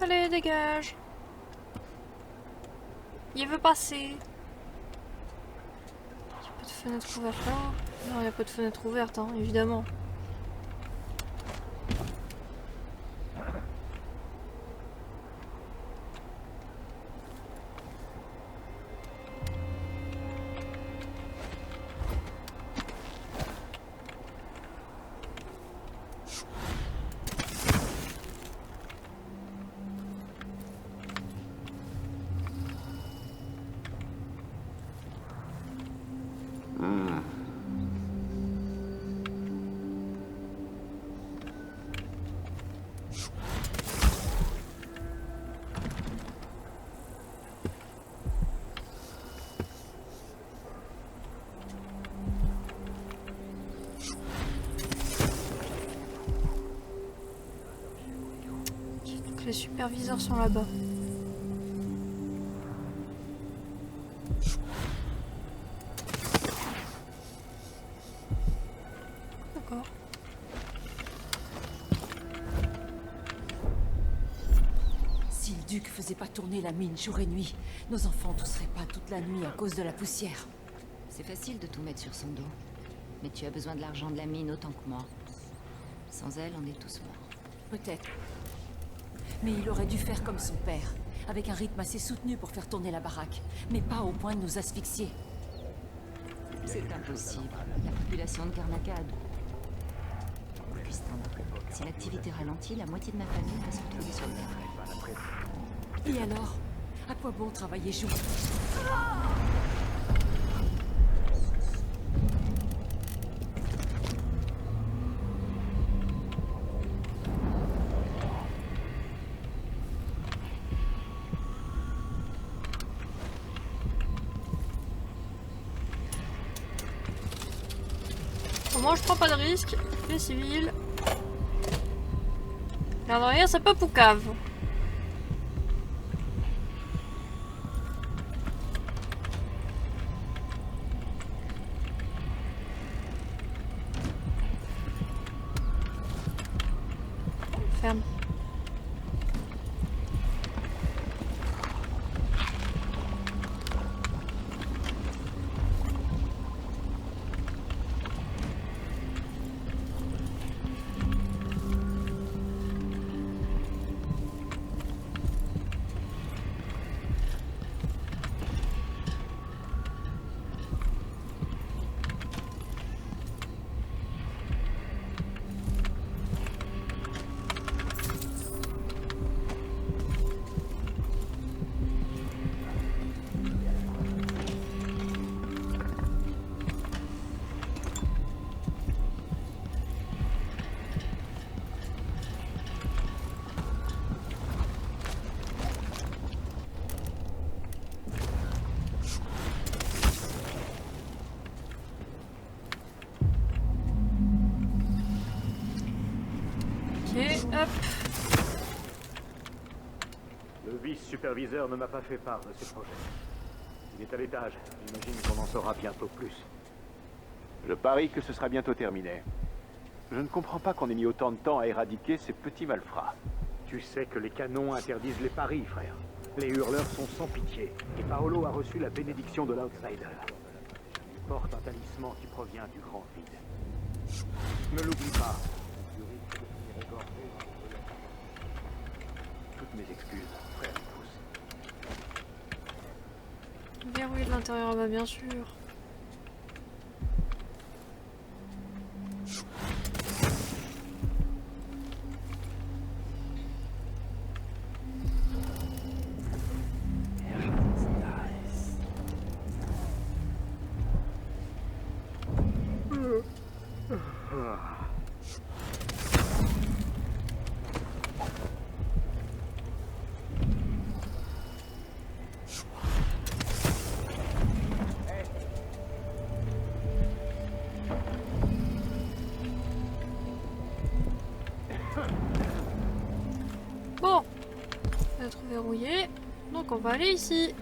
Allez, dégage. Il veut passer. Il n'y a pas de fenêtre ouverte là. Non, il n'y a pas de fenêtre ouverte, hein, évidemment. Les superviseurs sont là-bas. D'accord. Si le duc faisait pas tourner la mine jour et nuit, nos enfants tousseraient pas toute la nuit à cause de la poussière. C'est facile de tout mettre sur son dos. Mais tu as besoin de l'argent de la mine autant que moi. Sans elle, on est tous morts. Peut-être. Mais il aurait dû faire comme son père, avec un rythme assez soutenu pour faire tourner la baraque, mais pas au point de nous asphyxier. C'est impossible. La population de Karnaca a si l'activité ralentit, la moitié de ma famille va se retrouver sur le terrain. Et alors? À quoi bon travailler jour? Moi je prends pas de risque, les civils. L'air de rien, c'est pas poucave. Ferme. Hop. Le vice-superviseur ne m'a pas fait part de ses projets. Il est à l'étage. J'imagine qu'on en saura bientôt plus. Je parie que ce sera bientôt terminé. Je ne comprends pas qu'on ait mis autant de temps à éradiquer ces petits malfrats. Tu sais que les canons interdisent les paris, frère. Les hurleurs sont sans pitié. Et Paolo a reçu la bénédiction de l'Outsider. Il porte un talisman qui provient du grand vide. Ne l'oublie pas. Tu risques de finir égorgé dans le brûlant. Toutes mes excuses, frère et tous. Verrouiller de l'intérieur, bah bien sûr. Bon, ça va être verrouillé, donc on va aller ici.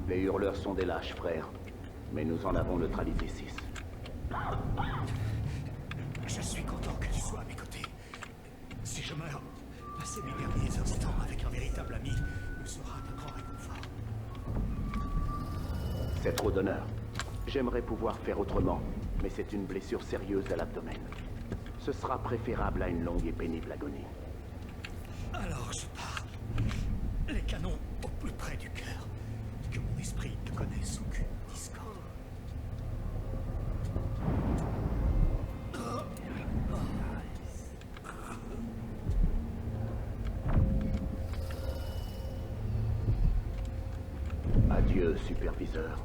Les hurleurs sont des lâches, frère. Mais nous en avons neutralisé 6. Je suis content que tu sois à mes côtés. Si je meurs, passer mes derniers instants avec un véritable ami me sera d'un grand réconfort. C'est trop d'honneur. J'aimerais pouvoir faire autrement, mais c'est une blessure sérieuse à l'abdomen. Ce sera préférable à une longue et pénible agonie. Alors je pars. Les canons au plus près du cœur. Que mon esprit te connaisse aucune discorde. Adieu, superviseur.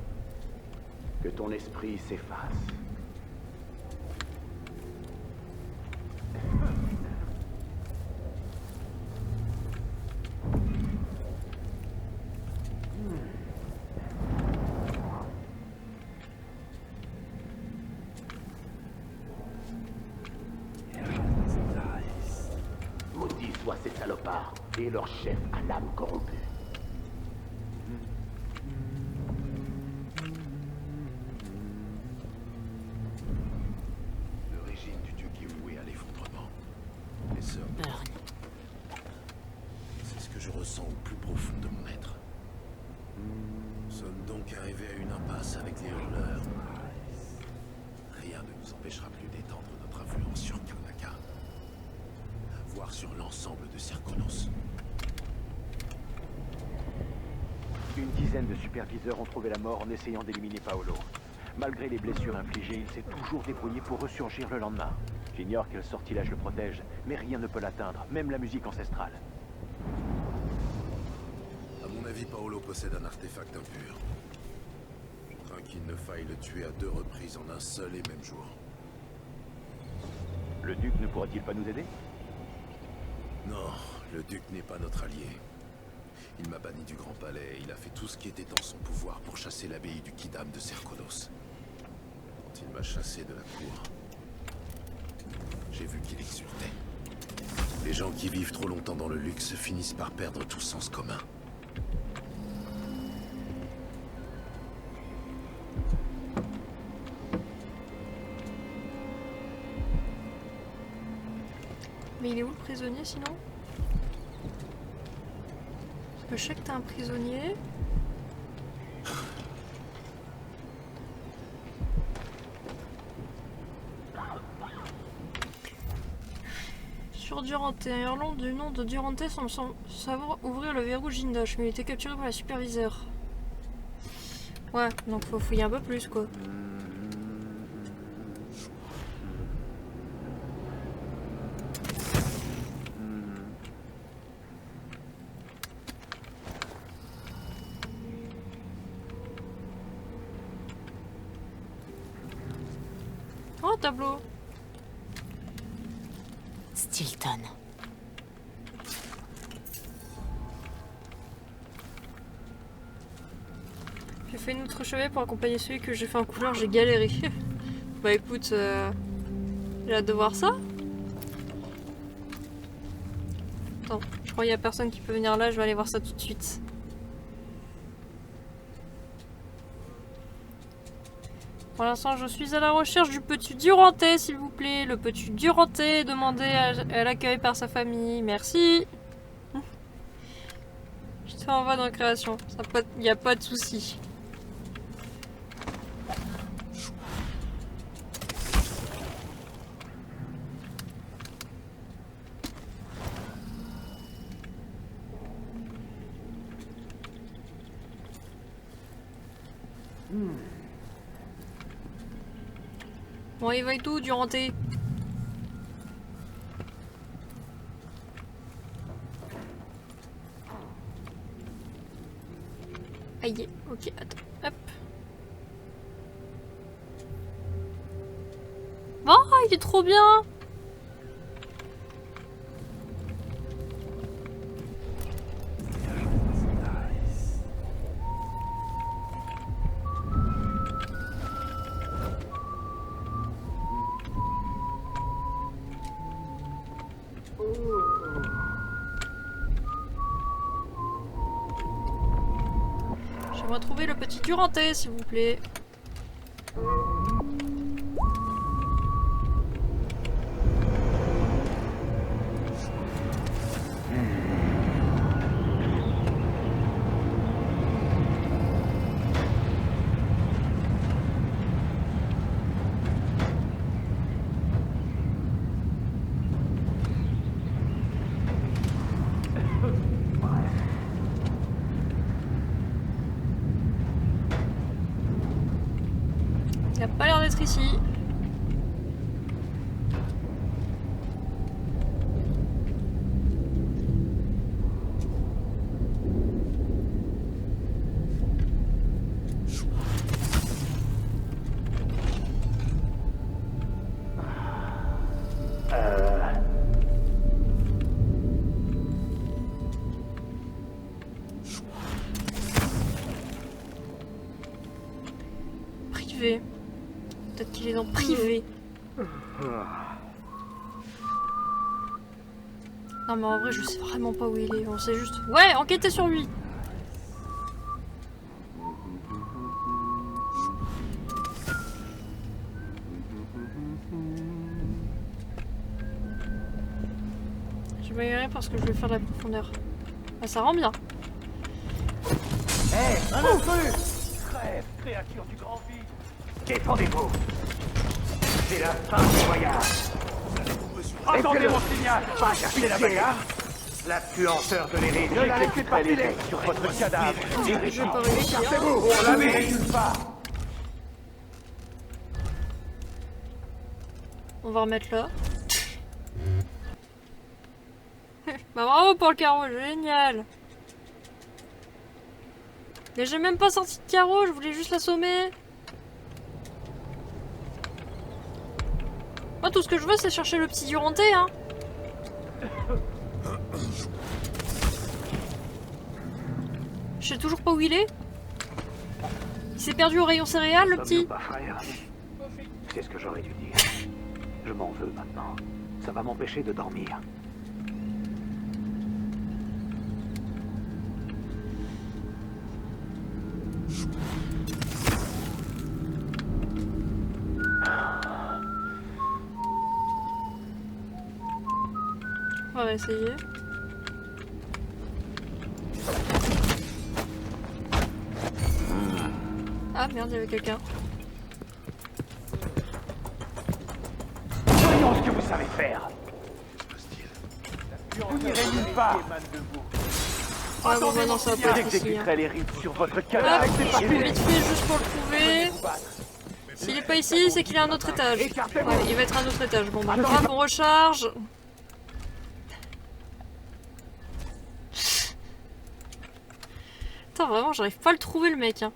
Que ton esprit s'efface. Maudits soient ces salopards et leur chef à l'âme corrompue. Le régime du dieu qui est voué à l'effondrement. Les sœurs. Burn. C'est ce que je ressens au plus profond de mon être. Nous sommes donc arrivés à une impasse avec les hurleurs. Rien ne nous empêchera plus d'étendre notre influence sur Karnaca, voire sur l'ensemble de Serkonos. Une dizaine de superviseurs ont trouvé la mort en essayant d'éliminer Paolo. Malgré les blessures infligées, il s'est toujours débrouillé pour ressurgir le lendemain. J'ignore quel sortilège le protège, mais rien ne peut l'atteindre, même la musique ancestrale. À mon avis, Paolo possède un artefact impur. Je crains qu'il ne faille le tuer à 2 reprises en un seul et même jour. Le duc ne pourrait-il pas nous aider? Non, le duc n'est pas notre allié. Il m'a banni du Grand Palais et il a fait tout ce qui était en son pouvoir pour chasser l'abbaye du Kidam de Serkonos. Quand il m'a chassé de la cour, j'ai vu qu'il exultait. Les gens qui vivent trop longtemps dans le luxe finissent par perdre tout sens commun. Mais il est où le prisonnier sinon? Parce que je sais que t'es un prisonnier. Sur Durante, un hurlant du nom de Durante semble savoir ouvrir le verrou Jindosh, mais il était capturé par la superviseur. Ouais, donc faut fouiller un peu plus quoi. Oh, tableau. Stilton. J'ai fait une outre chevet pour accompagner celui que j'ai fait en couleur, j'ai galéré. Bah écoute, j'ai hâte de voir ça. Attends, je crois qu'il y a personne qui peut venir là, je vais aller voir ça tout de suite. Pour l'instant, je suis à la recherche du petit Durantais, s'il vous plaît. Le petit Durantais demandé à l'accueil par sa famille. Merci. Je te renvoie dans la création. Il n'y a pas de souci. Bon, il va et tout, Durantais. Aïe, ok, attends, hop. Oh, il est trop bien. Laissez-moi trouver le petit Durantais, s'il vous plaît. Il a pas l'air d'être ici. Privé. Peut-être qu'il est dans privé. Non mais en vrai je sais vraiment pas où il est. On sait juste... Ouais, enquêtez sur lui. Je vais y aller parce que je vais faire de la profondeur. Ah, ça rend bien. Hé, un intrus! Crève, créature du grand vide! Défendez-vous! C'est la fin du voyage! Attendez mon signal! Pas cacher la bagarre! La puanteur de l'éride, ne la laissez pas filer sur votre cadavre! Écartez-vous! Pour la mérite nulle part! On va remettre là. Bah bravo pour le carreau, génial! Mais j'ai même pas sorti de carreau, je voulais juste l'assommer. Moi tout ce que je veux c'est chercher le petit Durantais hein. Je sais toujours pas où il est. Il s'est perdu au rayon céréales le petit. Pas, frère. C'est ce que j'aurais dû dire. Je m'en veux maintenant. Ça va m'empêcher de dormir. On va essayer. Ah merde, il y avait quelqu'un. Voyons ce que vous savez faire. Vous n'irez nulle part. Ah bon, bah non, ça va pas être ici. Hein. Les rives sur votre Hop, cadavre. je vais vite fait juste pour le trouver. S'il est pas ici, c'est qu'il est à un autre étage. Ouais, il va être à un autre étage. Bon, bah, hop, on recharge. Putain, vraiment, j'arrive pas à le trouver, le mec. Hein.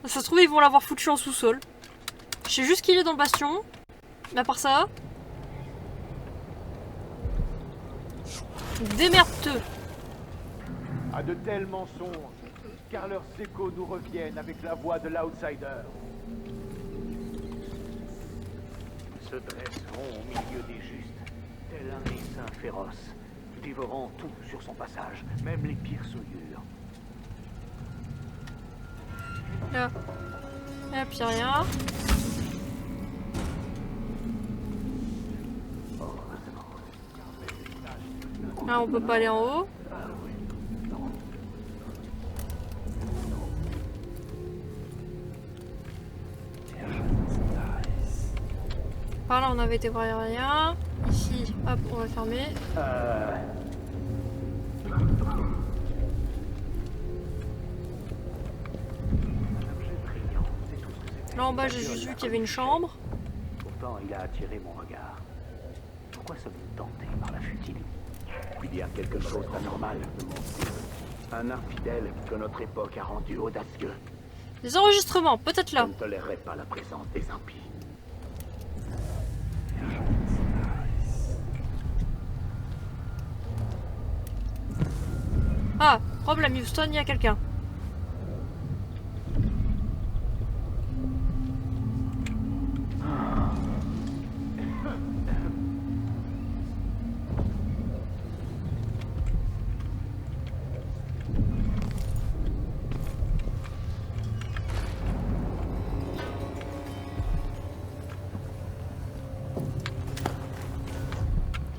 Ça se trouve, ils vont l'avoir foutu en sous-sol. Je sais juste qu'il est dans le bastion. Mais à part ça... Démerde-te. À de tels mensonges, car leurs échos nous reviennent avec la voix de l'outsider. Ils se dresseront au milieu des justes, tel un essaim féroce, dévorant tout sur son passage, même les pires souillures. Là. Hop, y'a rien. Là, on peut pas aller en haut. Par là, on avait été voir rien. Ici, hop, on va fermer. Là en bas, j'ai juste vu qu'il y avait une chambre. Pourtant, il a attiré mon regard. Pourquoi sommes-nous tentés par la futilité? Il y a quelque chose d'anormal. Un infidèle que notre époque a rendu audacieux. Les enregistrements, peut-être là. Je ne tolérerai pas la présence des impies. Ah, problème Houston, il y a quelqu'un.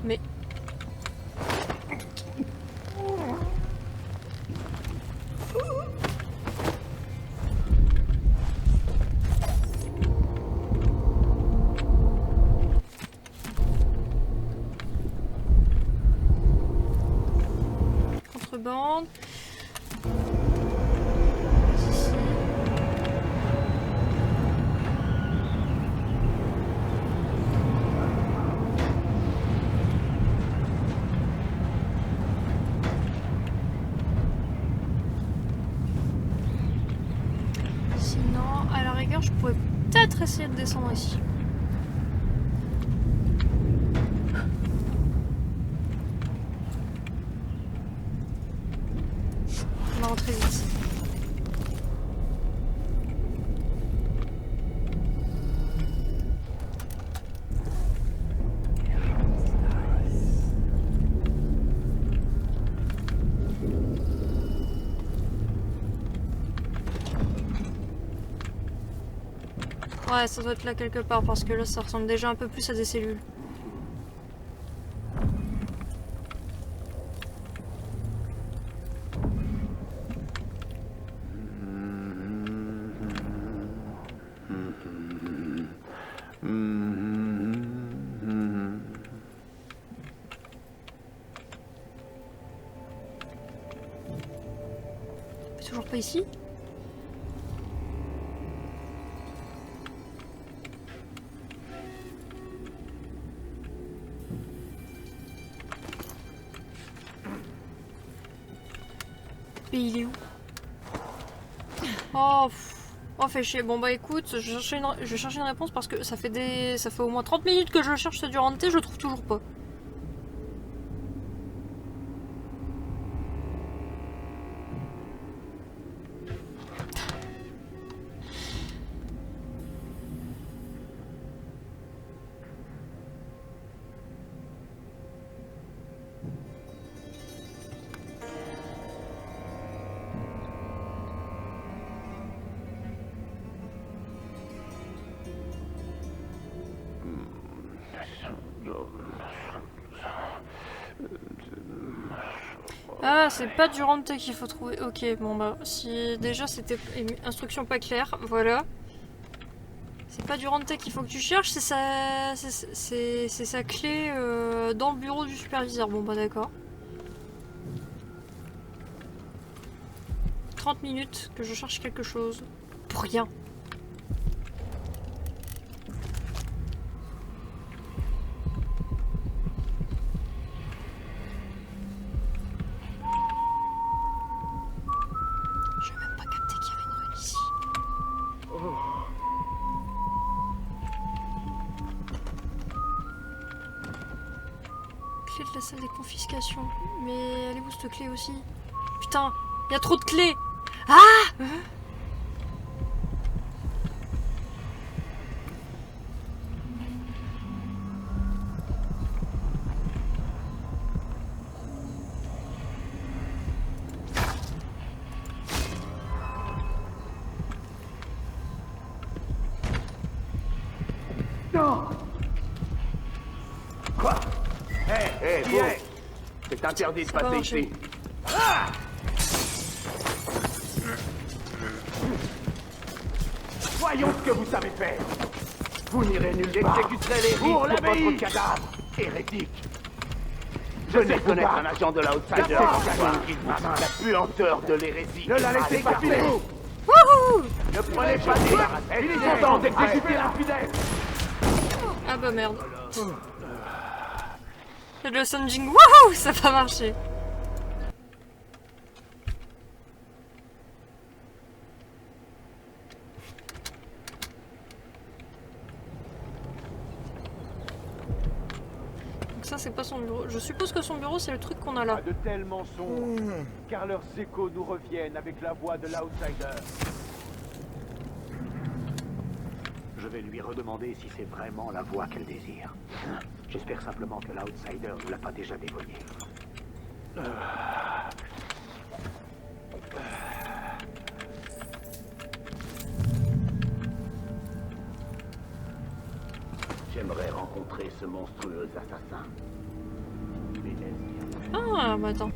Mais... Contrebande. Sinon, à la rigueur, je pourrais peut-être essayer de descendre ici. On va rentrer vite. Ouais, ça doit être là quelque part parce que là ça ressemble déjà un peu plus à des cellules. Toujours pas ici? Mais il est où? Oh, oh, fait chier. Bon bah écoute, je vais chercher une réponse parce que ça fait au moins 30 minutes que je cherche ce Durante, je le trouve toujours pas. Ah, c'est pas Durante qu'il faut trouver. Ok, bon bah, si déjà c'était une instruction pas claire, voilà. C'est pas Durante qu'il faut que tu cherches, c'est sa clé dans le bureau du superviseur. Bon bah d'accord. 30 minutes que je cherche quelque chose. Pour rien. De la salle des confiscations. Mais elle est où cette clé aussi? Putain, il y a trop de clés. Ah! Non! Quoi? Hé, vous! C'est interdit de passer ici. Ah! Voyons ce que vous savez faire. Vous n'irez nulle part. J'exécuterai les rites pour votre cadavre, hérétique. Je n'ai connaître un agent de l'Outsider. La puanteur de l'hérésie. Ne la laissez pas filer. Ne prenez pas des... Il est temps d'exécuter l'infidèle. Ah bah merde. Le Sunjing, wouhou, ça va marcher. Donc ça c'est pas son bureau. Je suppose que son bureau c'est le truc qu'on a là. De tels mensonges, car leurs échos nous reviennent avec la voix de l'Outsider. Je vais lui redemander si c'est vraiment la voix qu'elle désire. J'espère simplement que l'Outsider ne l'a pas déjà dévoyée. J'aimerais rencontrer ce monstrueux assassin. Ah, bah attends.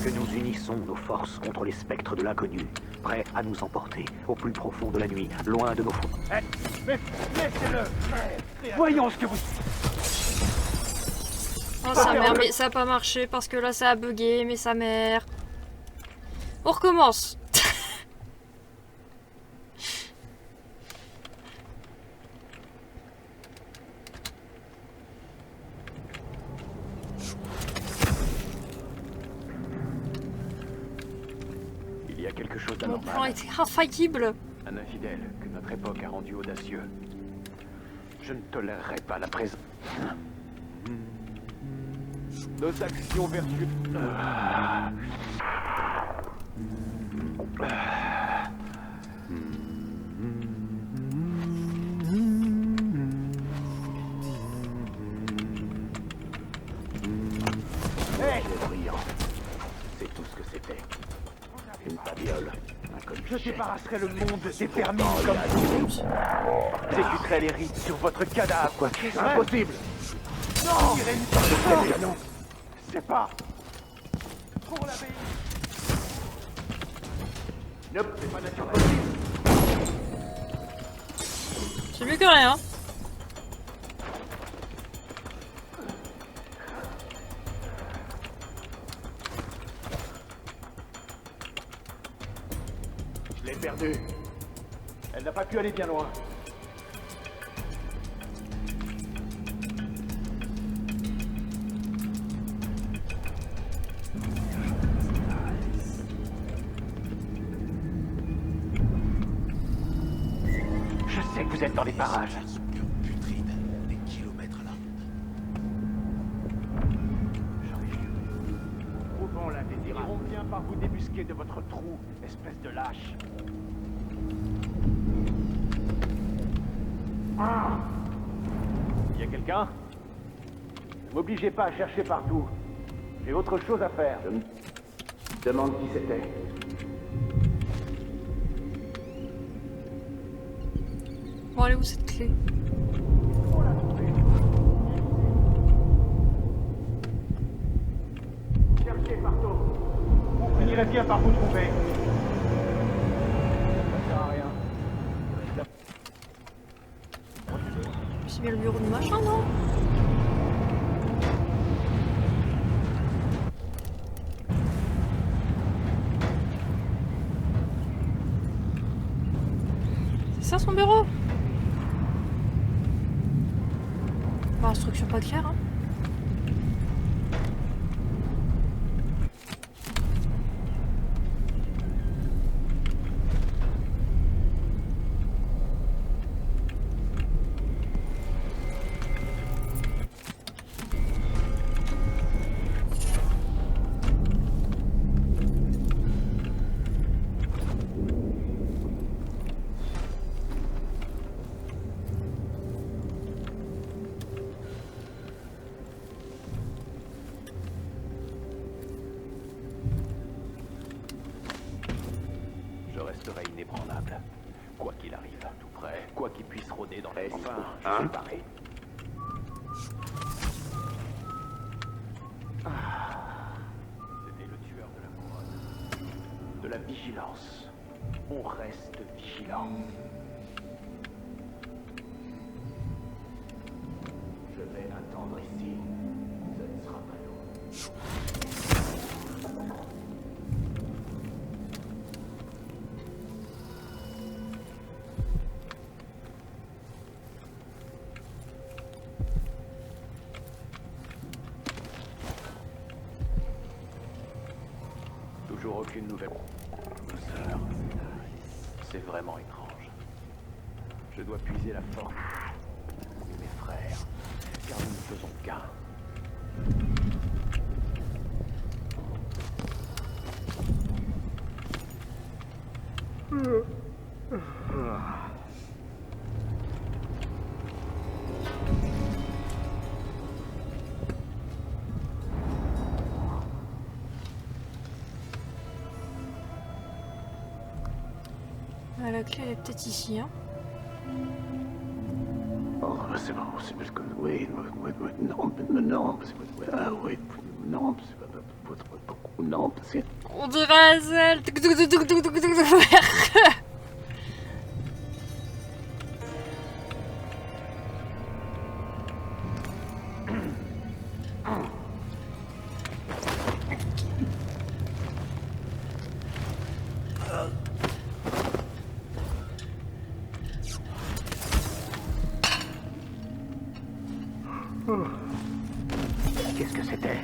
Que nous unissons nos forces contre les spectres de l'inconnu, prêts à nous emporter au plus profond de la nuit, loin de nos fonds. Mais laissez-le! Voyons ce que vous... Oh sa mère, mais ça a pas marché parce que là ça a bugué, mais sa mère. On recommence. Il y a quelque chose Mon plan d'anormal. était infaillible. Un infidèle que notre époque a rendu audacieux. Je ne tolérerai pas la présence. Nos actions vertueuses. Brillant. C'est tout ce que c'était. Une babiole. Je débarrasserai le monde des vermines comme vous. J'exécuterai les rites sur votre cadavre. Quoi? C'est impossible. Non. Non. C'est pas. Pour l'abbaye. Nope, c'est pas naturel. C'est mieux que rien. Je l'ai perdue. Elle n'a pas pu aller bien loin. Je sais que vous êtes dans les parages. Son cœur putride, des kilomètres là. Trouvons l'indésirable. On vient par vous débusquer de votre trou, espèce de lâche. Y a quelqu'un? Ne m'obligez pas à chercher partout. J'ai autre chose à faire. Je me demande qui c'était. Bon, allez où cette clé? Cherchez partout. Vous finirez bien par vous trouver. Ça sert à rien. C'est bien le bureau de machin, non? C'est ça son bureau? Bah, instruction pas claire, hein. Je resterai inébranlable. Quoi qu'il arrive, tout près, quoi qu'il puisse rôder dans les enfin, je suis paré. C'était le tueur de la couronne. De la vigilance. On reste vigilant. Je vais attendre ici. Ce ne sera pas long. Toujours aucune nouvelle. Sœur, c'est vraiment étrange. Je dois puiser la force. Mes frères, car nous ne faisons qu'un. Ah, la clé elle est peut-être ici, hein. c'est bon, c'est comme... Oui, non, non, ah oui, non, non, c'est... On dirait Azel. Qu'est-ce que c'était?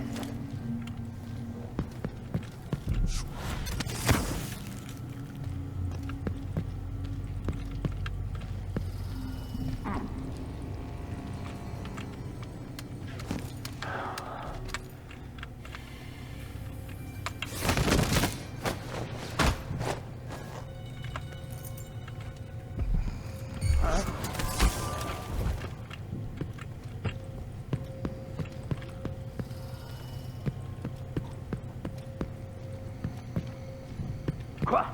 Quoi?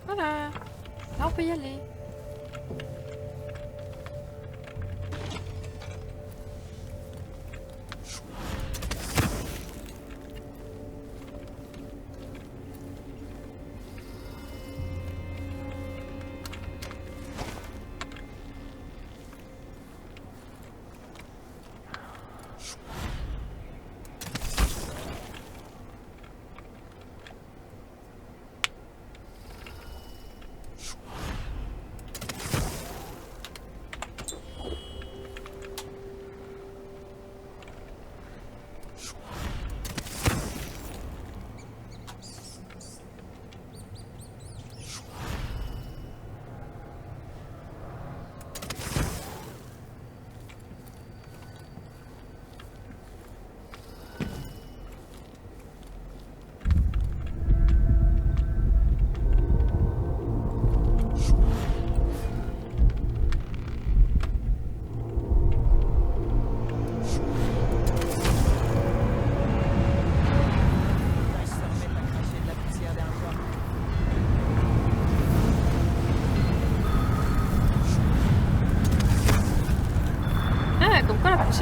Voilà. Là, on peut y aller.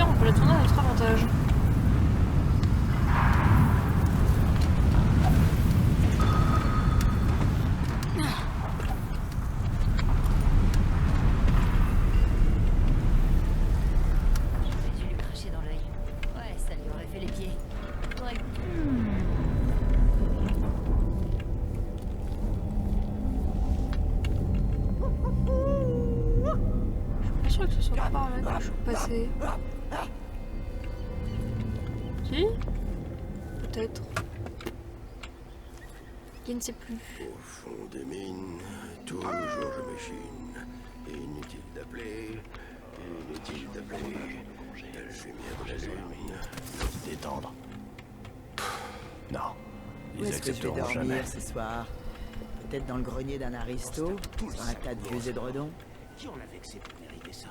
On peut la tourner à notre avantage. J'aurais dû lui cracher dans l'œil. Ouais, ça lui aurait fait les pieds. Ouais. Je suis pas sûre que ce soit par là que je suis passée. Si? Peut-être. Je ne sais plus. Au fond des mines, toujours je m'échine. Inutile d'appeler, inutile d'appeler. La lumière de la lune, de détendre. Non, Où est-ce que je vais dormir ce soir? Peut-être dans le grenier d'un aristo, sur un tas de vieux édredons. Qui on a vexé pour mériter ça?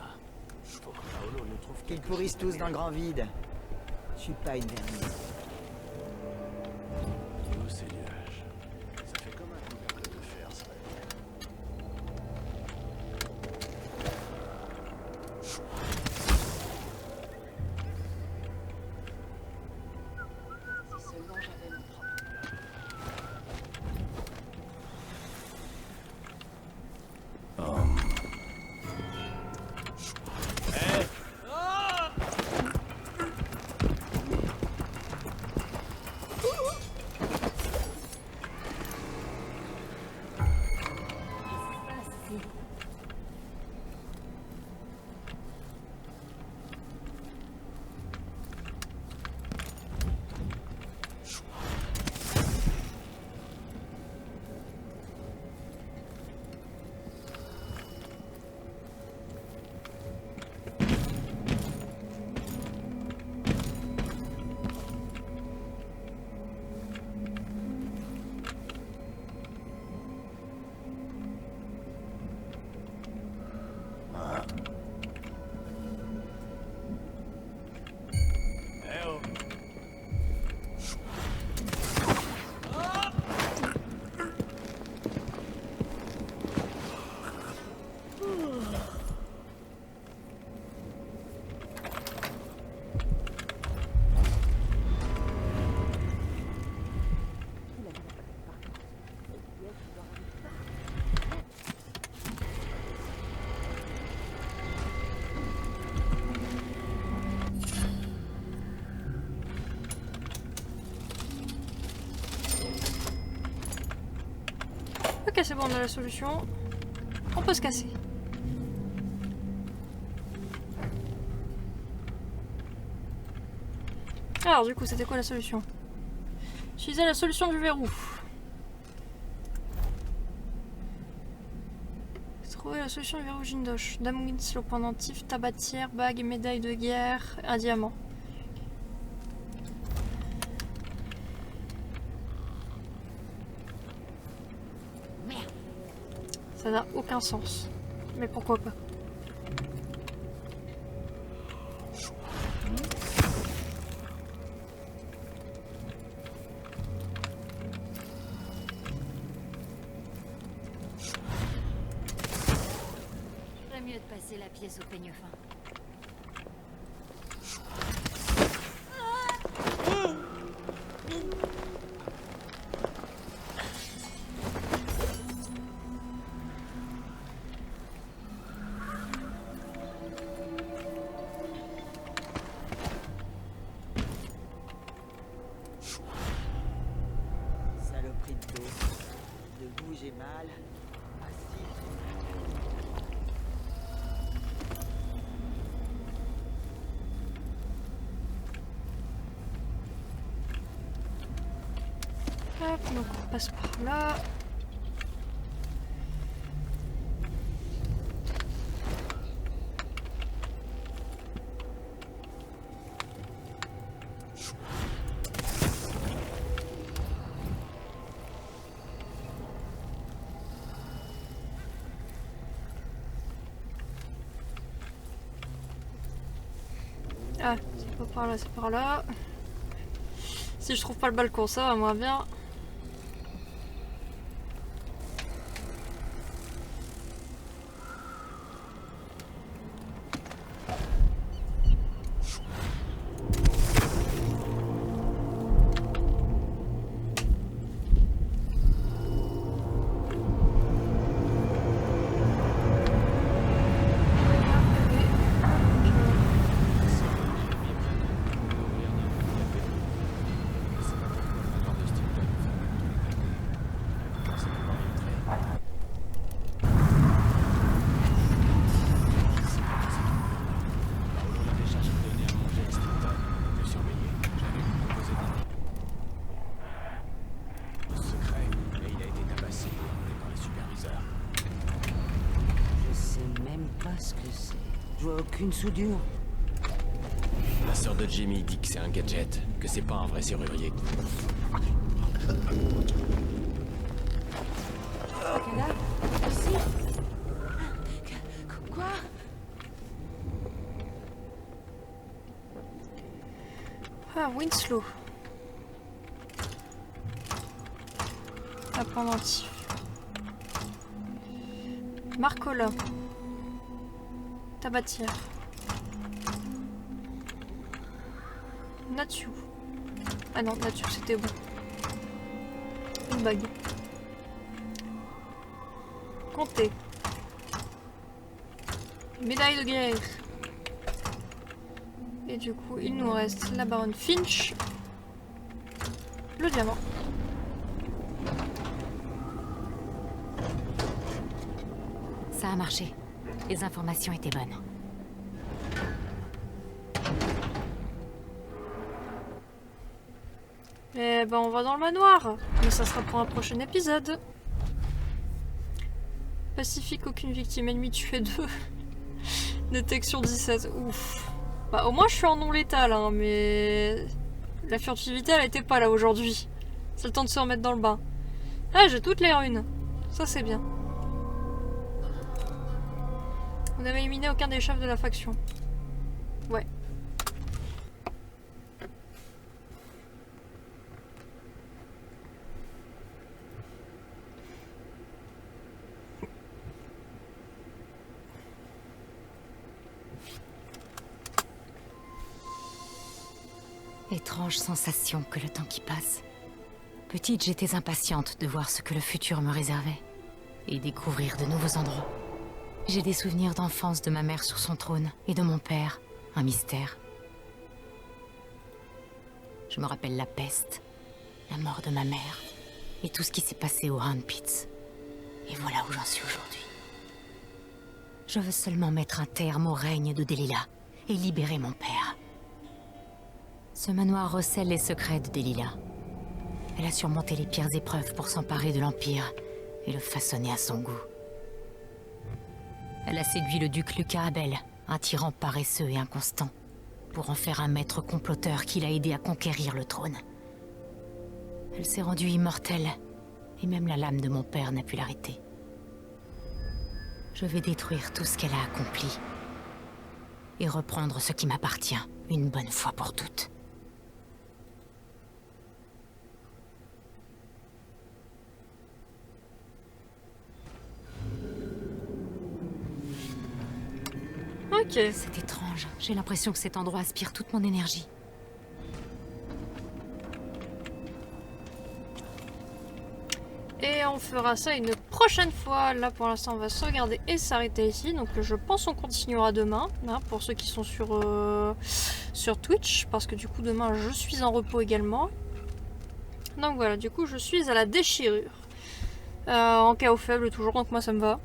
Faut que Paolo ne trouve qu'ils pourrissent tous dans le grand vide. Je suis pas une vermine. Oh Seigneur, ça fait comme un couvercle de fer, ça. Si seulement j'avais mon propre. c'est bon, on a la solution. On peut se casser. Alors du coup, c'était quoi la solution? Utiliser la solution du verrou. Trouver la solution du verrou Jindosh. Dame Winslow, pendentif, tabatière, bague et médaille de guerre, un diamant. Ça n'a aucun sens. Mais pourquoi pas? Ferait mieux de passer la pièce au peigne fin. Saloperie de dos. Debout, j'ai mal. Assis, Hop, donc on passe par là. Ah, c'est pas par là, c'est par là. Si je trouve pas le balcon, ça va moins bien. Je vois aucune soudure. La sœur de Jimmy dit que c'est un gadget, que c'est pas un vrai serrurier. Cadavre? Ici? Quoi? Ah, Winslow. Un pendentif. Marcola. Tabatière. Natsu. Ah non, Natsu c'était bon. Une bague. Comptez. Médaille de guerre. Et du coup, il nous reste la baronne Finch. Le diamant. Ça a marché. Les informations étaient bonnes. Eh ben on va dans le manoir. Mais ça sera pour un prochain épisode. Pacifique, aucune victime ennemie tuée 2. Détection 17. Ouf. Bah au moins je suis en non létal hein, mais la furtivité elle était pas là aujourd'hui. C'est le temps de se remettre dans le bain. Ah j'ai toutes les runes. Ça c'est bien. Vous n'avez éliminé aucun des chefs de la faction. Ouais. Étrange sensation que le temps qui passe. Petite, j'étais impatiente de voir ce que le futur me réservait. Et découvrir de nouveaux endroits. J'ai des souvenirs d'enfance de ma mère sur son trône et de mon père, un mystère. Je me rappelle la peste, la mort de ma mère et tout ce qui s'est passé au Hand Pits. Et voilà où j'en suis aujourd'hui. Je veux seulement mettre un terme au règne de Delilah et libérer mon père. Ce manoir recèle les secrets de Delilah. Elle a surmonté les pires épreuves pour s'emparer de l'Empire et le façonner à son goût. Elle a séduit le duc Lucas Abel, un tyran paresseux et inconstant, pour en faire un maître comploteur qui l'a aidé à conquérir le trône. Elle s'est rendue immortelle, et même la lame de mon père n'a pu l'arrêter. Je vais détruire tout ce qu'elle a accompli, et reprendre ce qui m'appartient, une bonne fois pour toutes. Ok. C'est étrange. J'ai l'impression que cet endroit aspire toute mon énergie. Et on fera ça une prochaine fois. Là pour l'instant on va sauvegarder et s'arrêter ici. Donc je pense qu'on continuera demain. Hein, pour ceux qui sont sur Twitch. Parce que du coup demain je suis en repos également. Donc voilà, du coup je suis à la déchirure. En chaos faible toujours, donc moi ça me va.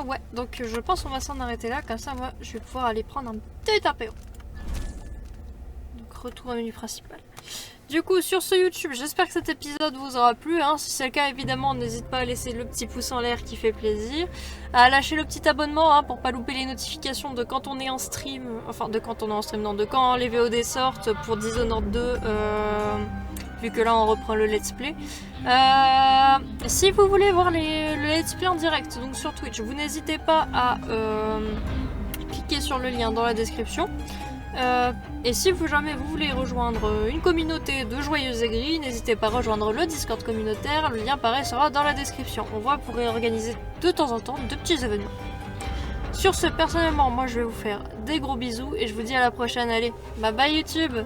Ouais, donc je pense qu'on va s'en arrêter là, comme ça moi je vais pouvoir aller prendre un petit apéro. Donc retour au menu principal. Du coup sur ce YouTube, j'espère que cet épisode vous aura plu, hein. Si c'est le cas évidemment n'hésite pas à laisser le petit pouce en l'air qui fait plaisir, à lâcher le petit abonnement hein, pour pas louper les notifications de quand on est en stream, enfin de quand on est en stream, non, de quand les VOD sortent pour Dishonored 2, vu que là on reprend le let's play. Si vous voulez voir le let's play en direct, donc sur Twitch, vous n'hésitez pas à cliquer sur le lien dans la description. Et si jamais vous voulez rejoindre une communauté de joyeux aigris, n'hésitez pas à rejoindre le Discord communautaire, le lien pareil sera dans la description. On va pouvoir organiser de temps en temps de petits événements. Sur ce, personnellement, moi je vais vous faire des gros bisous et je vous dis à la prochaine. Allez, bye bye YouTube!